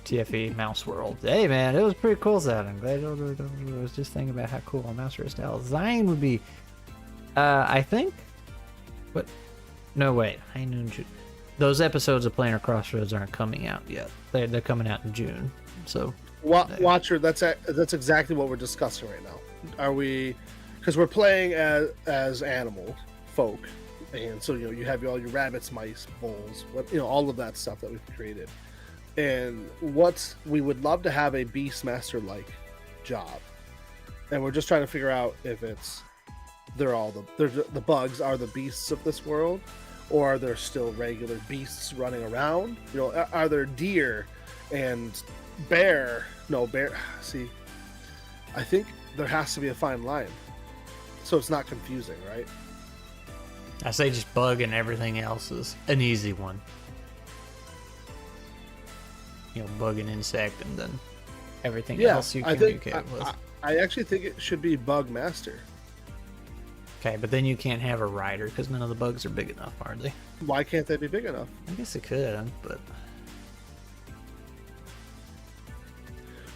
TFE Mouse World. Hey man, it was pretty cool sounding. I was just thinking about how cool a mouse ritter style design would be. I think. What? No, wait. High Noon June. Those episodes of Planar Crossroads aren't coming out yet. They're coming out in June. So. Watcher, that's exactly what we're discussing right now. Are we? Because we're playing as animal folk, and so you have all your rabbits, mice, voles, all of that stuff that we've created. And we would love to have a Beastmaster like job, and we're just trying to figure out if the bugs are the beasts of this world, or are there still regular beasts running around? Are there deer and bear? No bear. See, I think there has to be a fine line, so it's not confusing, right? I say just bug and everything else is an easy one. Bug and insect, and then everything else you communicate with. I actually think it should be bug master. Okay, but then you can't have a rider because none of the bugs are big enough, are they? Why can't they be big enough? I guess it could, but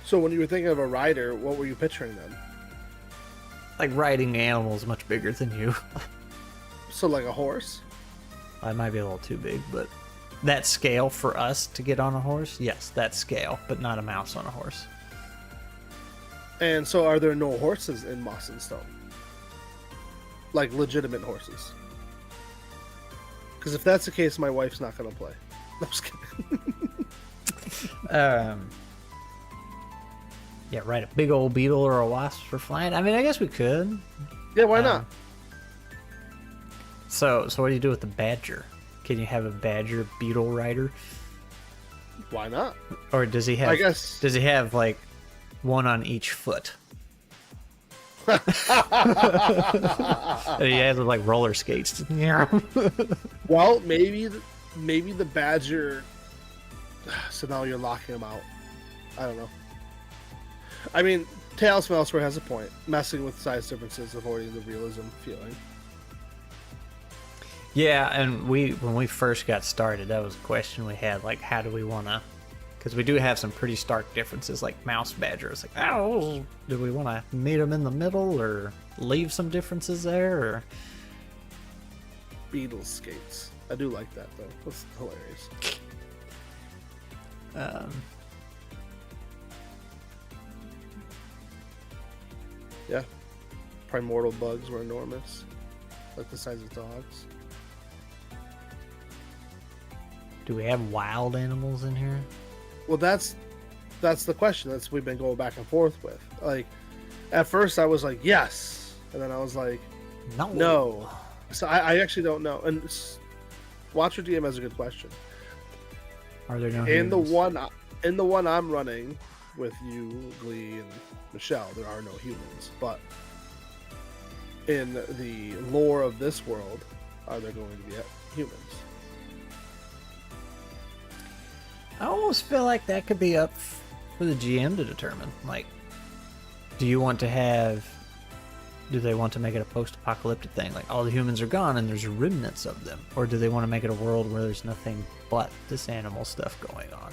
So when you were thinking of a rider, what were you picturing then? like riding animals much bigger than you. So like a horse? I might be a little too big, but that scale for us to get on a horse, yes, that scale, but not a mouse on a horse. And so are there no horses in Moss and Stone? Like legitimate horses? Because if that's the case, my wife's not going to play. No, I'm just kidding. Yeah, ride a big old beetle or a wasp for flying. I mean, I guess we could. Yeah, why not? So what do you do with the badger? Can you have a badger beetle rider? Why not? Or does he have? I guess. Does he have like one on each foot? And he has like roller skates. Well, maybe the badger. So now you're locking him out. I don't know. I mean, Tales from Elsewhere has a point. Messing with size differences, avoiding the realism feeling. Yeah, and when we first got started, that was a question we had. Like, how do we want to? Because we do have some pretty stark differences, like mouse badgers. Like, oh, do we want to meet them in the middle or leave some differences there? Or Beetle skates. I do like that though. That's hilarious. Yeah. Primordial bugs were enormous. Like the size of dogs. do we have wild animals in here? Well, that's the question. That's we've been going back and forth with. Like, at first I was like, yes. And then I was like, no. So I actually don't know. And Watcher DM has a good question. Are there no in humans? the one I'm running with you, Glee, and Michelle, there are no humans. But in the lore of this world, are there going to be humans? I almost feel like that could be up for the GM to determine. Like, do they want to make it a post-apocalyptic thing? Like, all the humans are gone and there's remnants of them. Or do they want to make it a world where there's nothing but this animal stuff going on?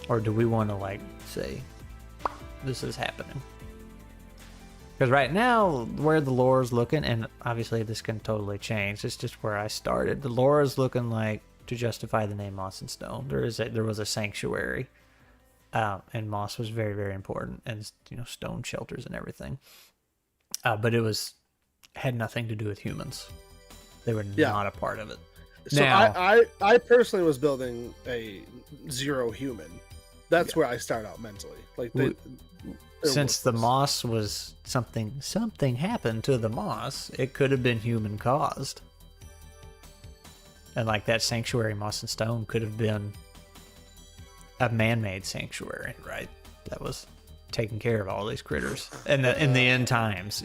Or do we want to, like, say, this is happening? Because right now, where the lore is looking, and obviously this can totally change, it's just where I started. The lore is looking like, to justify the name Moss and Stone, there was a sanctuary, and moss was very, very important, and stone shelters and everything. But it had nothing to do with humans. They were not a part of it. So now, I personally was building a zero human. That's where I start out mentally. Like since the moss was something happened to the moss, it could have been human caused. And like that sanctuary, Moss and Stone, could have been a man-made sanctuary, right? That was taking care of all these critters in the end times,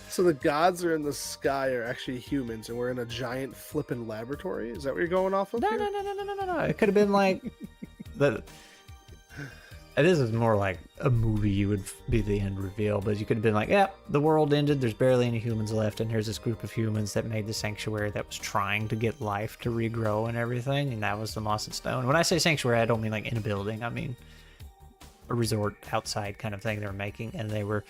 So the gods are in the sky are actually humans, and we're in a giant flippin' laboratory. Is that what you're going off of? No. It could have been like the. It is more like a movie would be the end reveal, but you could have been like, yeah, the world ended, there's barely any humans left, and here's this group of humans that made the sanctuary that was trying to get life to regrow and everything, and that was the Moss and Stone. When I say sanctuary, I don't mean like in a building, I mean a resort outside kind of thing they were making, and they were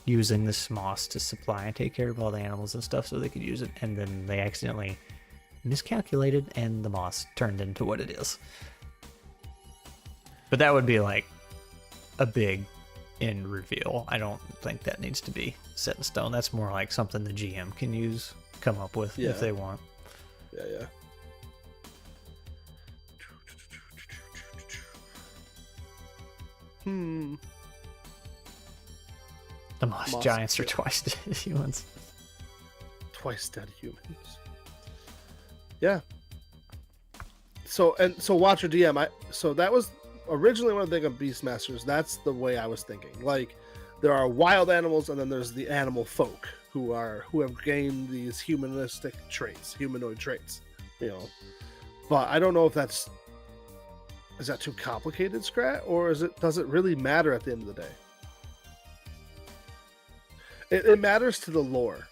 using this moss to supply and take care of all the animals and stuff so they could use it, and then they accidentally miscalculated, and the moss turned into what it is. But that would be like a big end reveal. I don't think that needs to be set in stone. That's more like something the GM can come up with if they want. Yeah. The moss giants are twice dead humans. Twice dead humans. Yeah. So Watcher DM, so that was originally when I think of Beastmasters, that's the way I was thinking. Like, there are wild animals, and then there's the animal folk who have gained these humanoid traits, But I don't know if is that too complicated, Scrat, or does it really matter at the end of the day? It matters to the lore,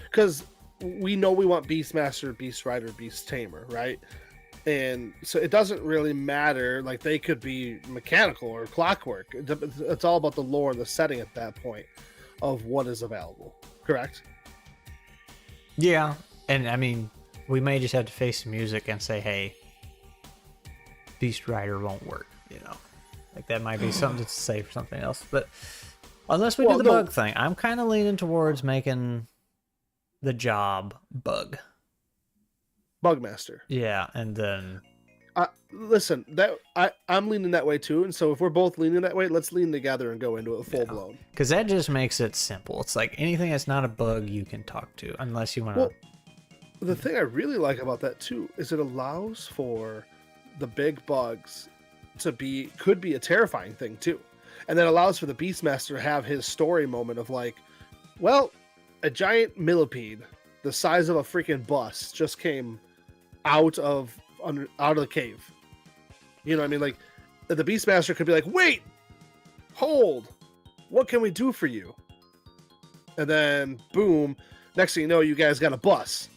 because we know we want Beastmaster, Beast Rider, Beast Tamer, right? And so it doesn't really matter. Like, they could be mechanical or clockwork. It's all about the lore and the setting at that point of what is available. Correct? Yeah. And I mean, we may just have to face the music and say, hey, Beast Rider won't work, Like, that might be something to say for something else. But unless we do the bug thing, I'm kind of leaning towards making the job bug. Bugmaster. Yeah, and then Listen, I'm leaning that way too, and so if we're both leaning that way, let's lean together and go into it full blown. Because that just makes it simple. It's like anything that's not a bug you can talk to, unless you want to. Well, the thing I really like about that too is it allows for the big bugs could be a terrifying thing too, and that allows for the Beastmaster to have his story moment of like, well, a giant millipede the size of a freaking bus just came out of the cave. You know what I mean? Like, the Beastmaster could be like, wait, hold, what can we do for you? And then boom, next thing you know, you guys got a bus.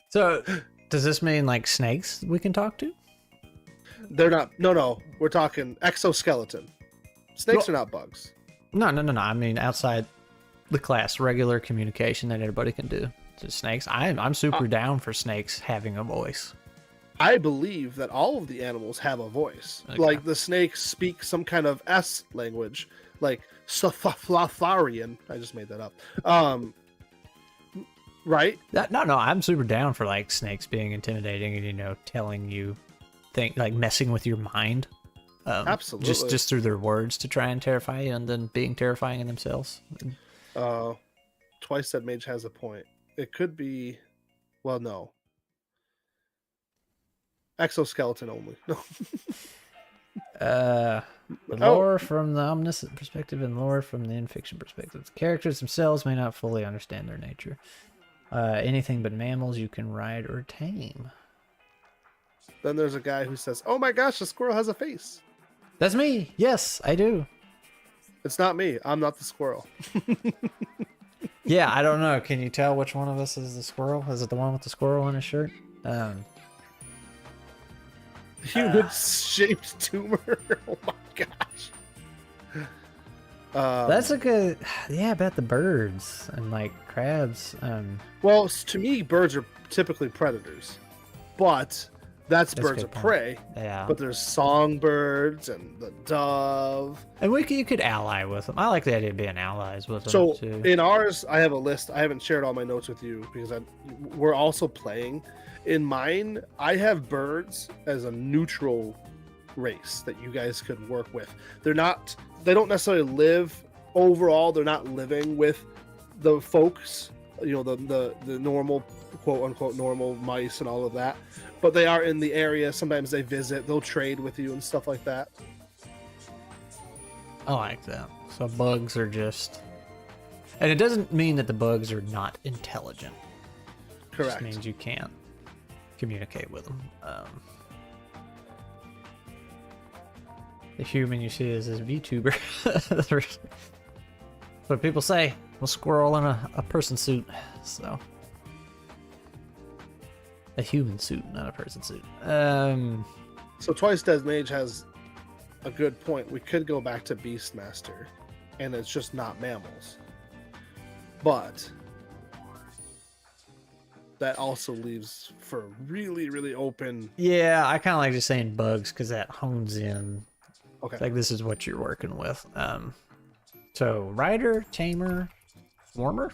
So does this mean like snakes we can talk to? They're not. No, we're talking exoskeleton. Snakes are not bugs. No. I mean outside the class, regular communication that everybody can do. To snakes, I'm super down for snakes having a voice. I believe that all of the animals have a voice. Okay. Like the snakes speak some kind of S language, like Safaflafarian. I just made that up. Right? No, I'm super down for like snakes being intimidating and, you know, telling you like messing with your mind. Absolutely. Just through their words to try and terrify you and then being terrifying in themselves. Twice Dead Mage has a point. It could be, well, no. Exoskeleton only. Lore from the omniscient perspective and lore from the in-fiction perspective. The characters themselves may not fully understand their nature. Anything but mammals you can ride or tame. Then there's a guy who says, oh my gosh, the squirrel has a face. That's me. Yes, I do. It's not me. I'm not the squirrel. Yeah, I don't know. Can you tell which one of us is the squirrel? Is it the one with the squirrel in his shirt? Human-shaped tumor. Oh my gosh. That's a good... Yeah, I bet the birds and like crabs. Well, to me, birds are typically predators, but that's birds of prey. Yeah. But there's songbirds and the dove. And you could ally with them. I like the idea of being allies with them. So too. In ours, I have a list. I haven't shared all my notes with you because we're also playing. In mine, I have birds as a neutral race that you guys could work with. They don't necessarily live overall. They're not living with the folks, you know, the normal, quote unquote, normal mice and all of that. But they are in the area. Sometimes they visit. They'll trade with you and stuff like that. I like that. So bugs are just... And it doesn't mean that the bugs are not intelligent. Correct. It just means you can't communicate with them. The human you see is this VTuber. That's what people say. A squirrel in a person suit. So... A human suit, not a person suit. So Twice Dead Mage has a good point. We could go back to Beastmaster, and it's just not mammals. But that also leaves for really, really open... Yeah, I kind of like just saying bugs, because that hones in. Okay. It's like, this is what you're working with. So, rider, tamer, warmer?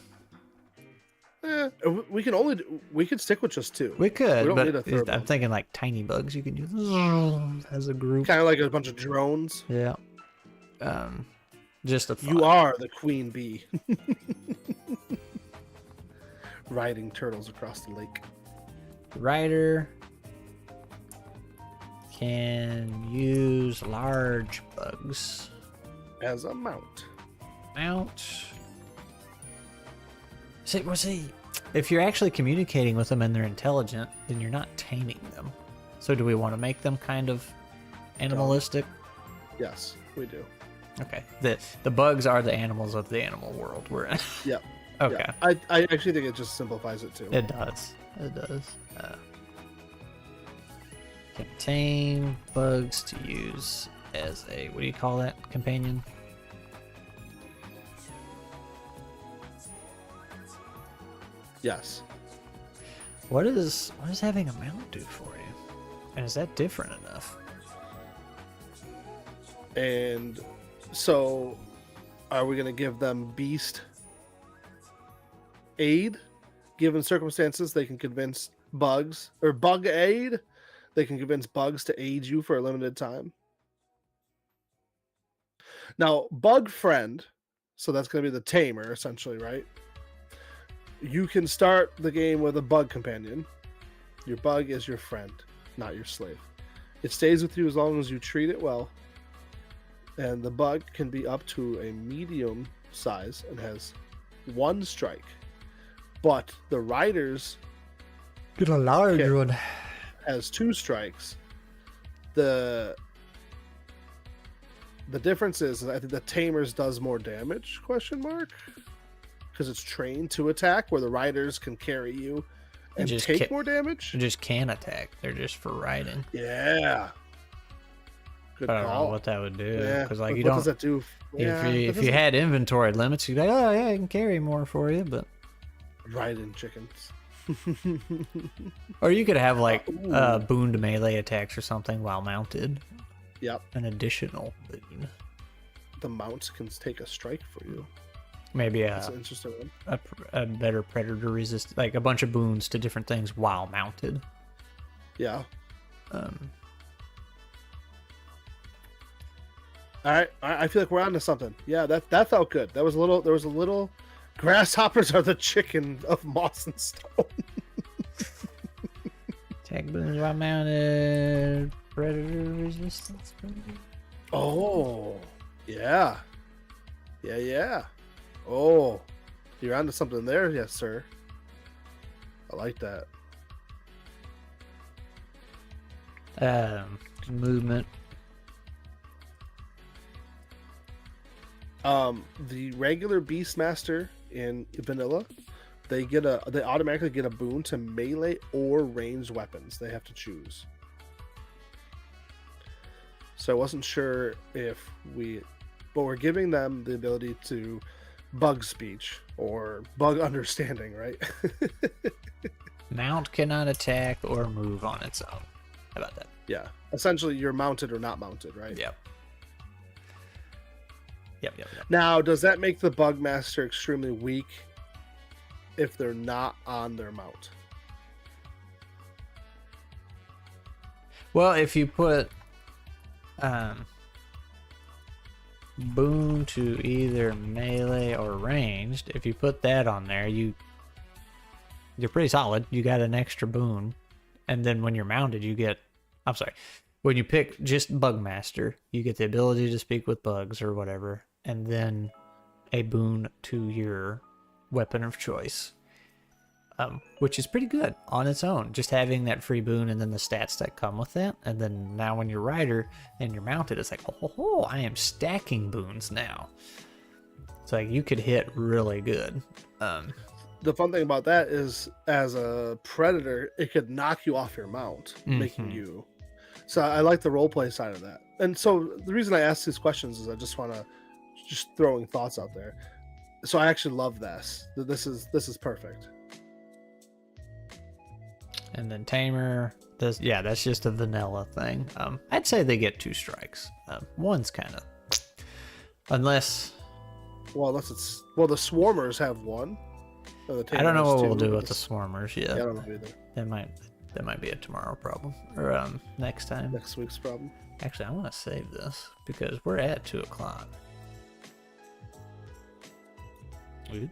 We could stick with just two. We could, we don't need a but third I'm one. thinking like tiny bugs you can use as a group. Kind of like a bunch of drones. Yeah. Just a thought. You are the queen bee. Riding turtles across the lake. The rider can use large bugs As a mount. See, if you're actually communicating with them and they're intelligent, then you're not taming them. So do we want to make them kind of animalistic? Yes, we do. Okay. The bugs are the animals of the animal world we're in. Yeah. Okay. Yeah. I actually think it just simplifies it too. It does. Can tame bugs to use as a, what do you call that? Companion? Yes. What does having a mount do for you? And is that different enough? And so, are we going to give them beast aid? Given circumstances, they can convince bugs or bug aid. They can convince bugs to aid you for a limited time. Now, bug friend, so that's going to be the tamer, essentially, right? You can start the game with a bug companion. Your bug is your friend, not your slave. It stays with you as long as you treat it well. And the bug can be up to a medium size and has 1 strike. But the riders get a large one. Has 2 strikes. The difference is I think the tamers does more damage, question mark, because it's trained to attack, where the riders can carry you and just take more damage. They just can't attack. They're just for riding. Yeah. Good I don't call. know what that would do. Yeah. Because like what does that do? If you had inventory limits, you'd be like, oh yeah, I can carry more for you, but riding chickens. Or you could have like boon to melee attacks or something while mounted. Yep. An additional boon. The mounts can take a strike for you. Maybe That's an interesting one. A better predator resist, like a bunch of boons to different things while mounted. Yeah. All right, I feel like we're onto something. Yeah, that felt good. There was a little. Grasshoppers are the chicken of moss and stone. Attack boons while mounted. Predator resistance. Oh, yeah. Oh, you're onto something there, yes, sir. I like that. Movement. The regular Beastmaster in vanilla, they automatically get a boon to melee or ranged weapons. They have to choose. So I wasn't sure but we're giving them the ability to bug speech or bug understanding, right? Mount cannot attack or move on its own. How about that? Yeah. Essentially, you're mounted or not mounted, right? Yep. Now, does that make the Bugmaster extremely weak if they're not on their mount? Well, if you put boon to either melee or ranged, if you put that on there, you're pretty solid. You got an extra boon. And then when you're mounted, when you pick just Bugmaster, you get the ability to speak with bugs or whatever, and then a boon to your weapon of choice, which is pretty good on its own. Just having that free boon and then the stats that come with that, and then now when you're rider and you're mounted, it's like, oh, I am stacking boons now. It's like you could hit really good. The fun thing about that is, as a predator, it could knock you off your mount, making you. So I like the roleplay side of that. And so the reason I ask these questions is I just want to throwing thoughts out there. So I actually love this. This is perfect. And then tamer, that's just a vanilla thing. I'd say they get 2 strikes. One's kind of, unless the swarmers have 1. I don't know what we'll do with the swarmers yet. Yeah, I don't know either. That might be a tomorrow problem, or next time. Next week's problem. Actually, I want to save this because we're at 2 o'clock. Oops,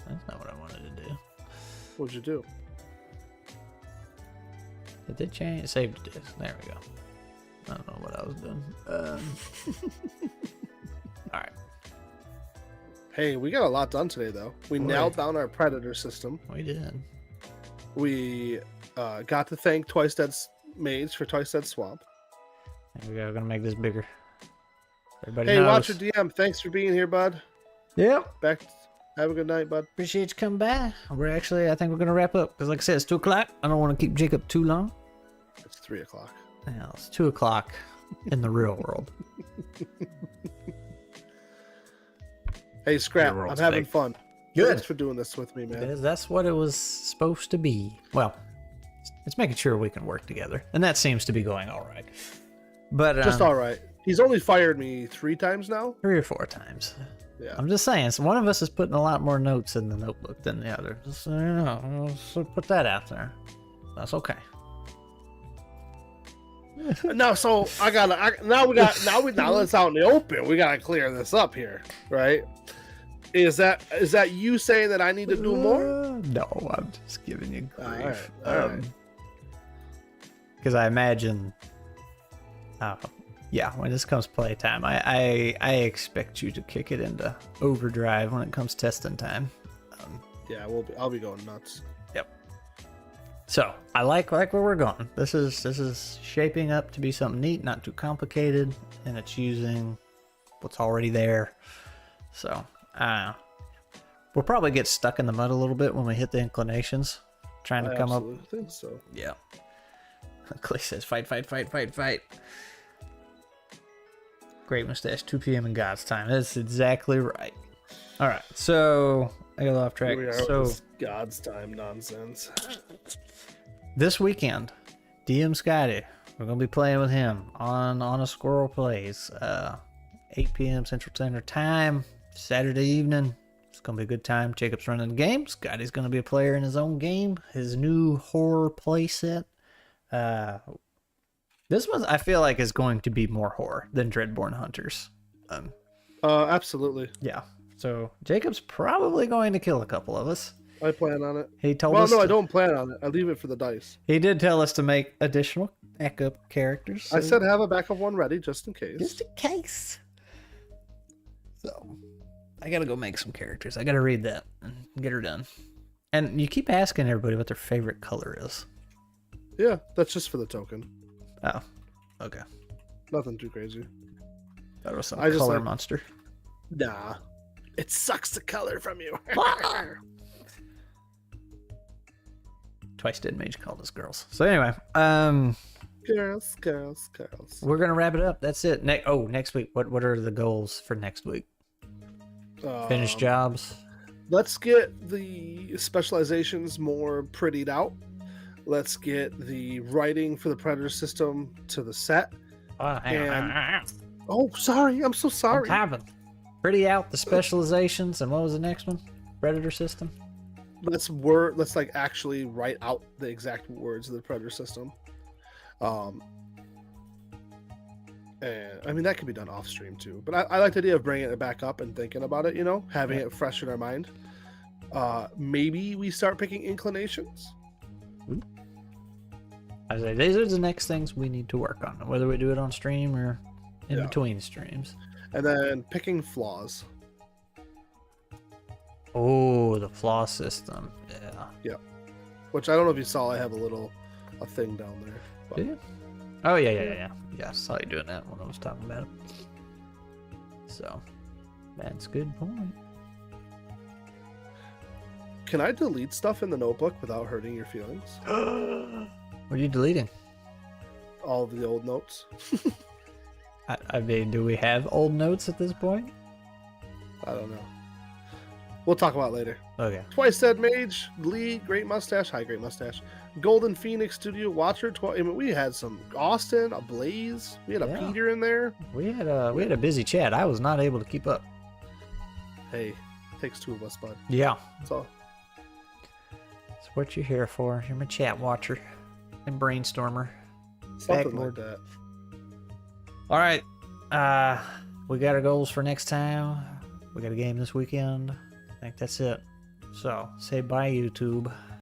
that's not what I wanted to do. What'd you do? Did they change? Save the disk. There we go. I don't know what I was doing. All right. Hey, we got a lot done today, though. We nailed down our predator system. We did. We got to thank Twice Dead Mage for Twice Dead Swamp. There we go. We're gonna make this bigger. Everybody hey, knows. Watcher DM, thanks for being here, bud. Yep. Back. Have a good night, bud. Appreciate you coming by. I think we're gonna wrap up because, like I said, it's 2 o'clock. I don't want to keep Jacob too long. It's 3 o'clock. Yeah, it's 2 o'clock in the real world. Hey, Scrap, I'm having fun. Good. Thanks for doing this with me, man. That's what it was supposed to be. Well, it's making sure we can work together, and that seems to be going all right. But just all right. He's only fired me 3 times now. 3 or 4 times. Yeah. I'm just saying, so one of us is putting a lot more notes in the notebook than the other. Just so you know, so put that out there. That's okay. No, so now it's out in the open. We gotta clear this up here, right? Is that you saying that I need to do more? No, I'm just giving you grief. All right. Because I imagine, yeah, when this comes playtime, I expect you to kick it into overdrive when it comes testing time. Yeah, I'll be going nuts. Yep. So I like where we're going. This is shaping up to be something neat, not too complicated, and it's using what's already there. So we'll probably get stuck in the mud a little bit when we hit the inclinations, trying to come up. I think so. Yeah. Clay says, fight. Great mustache, 2 p.m. in God's time. That's exactly right. All right, so I got a little off track. Here we are So with this God's time nonsense. this weekend, DM Scotty, we're gonna be playing with him on a Squirrel Plays, 8 p.m. Central Standard Time, Saturday evening. It's gonna be a good time. Jacob's running the game. Scotty's gonna be a player in his own game, his new horror playset. This one I feel like is going to be more horror than Dreadborn Hunters. Absolutely. Yeah. So Jacob's probably going to kill a couple of us. I plan on it. He told Well, us. no, I don't plan on it. I leave it for the dice. He did tell us to make additional backup characters. I so- said have a backup one ready just in case. just in case. So I gotta go make some characters. I gotta read that and get her done. And you keep asking everybody what their favorite color is. Yeah, that's just for the token. Oh, okay. Nothing too crazy. That was some I just color like- monster. Nah. It sucks the color from you. Twice Dead Mage called us girls. So anyway, Girls. we're gonna wrap it up. That's it. Next week. What are the goals for next week? Finish jobs. Let's get the specializations more prettied out. Let's get the writing for the Predator system to the set. Hang on. Oh, sorry. I'm so sorry. Pretty out the specializations, and what was the next one? Predator system. Let's like actually write out the exact words of the Predator system. And I mean that could be done off stream too. But I like the idea of bringing it back up and thinking about it. Having it fresh in our mind. Maybe we start picking inclinations. I say these are the next things we need to work on, whether we do it on stream or in between streams. And then picking flaws. Oh, the flaw system. Yeah. Which I don't know if you saw. I have a thing down there. But Did you? Oh yeah. Yeah, I saw you doing that when I was talking about it. So, that's a good point. can I delete stuff in the notebook without hurting your feelings? What are you deleting? All of the old notes. I mean, do we have old notes at this point? I don't know. We'll talk about it later. Okay. Twice Dead Mage, Lee, Great Mustache, Hi Great Mustache, Golden Phoenix Studio, Watcher. I mean, we had some Austin, a Blaze. We had a Peter in there. We had a busy chat. I was not able to keep up. Hey, takes two of us, bud. Yeah. So That's what you're here for. You're my chat watcher and brainstormer. something like that. All right. We got our goals for next time. We got a game this weekend. I think that's it. So say bye, YouTube.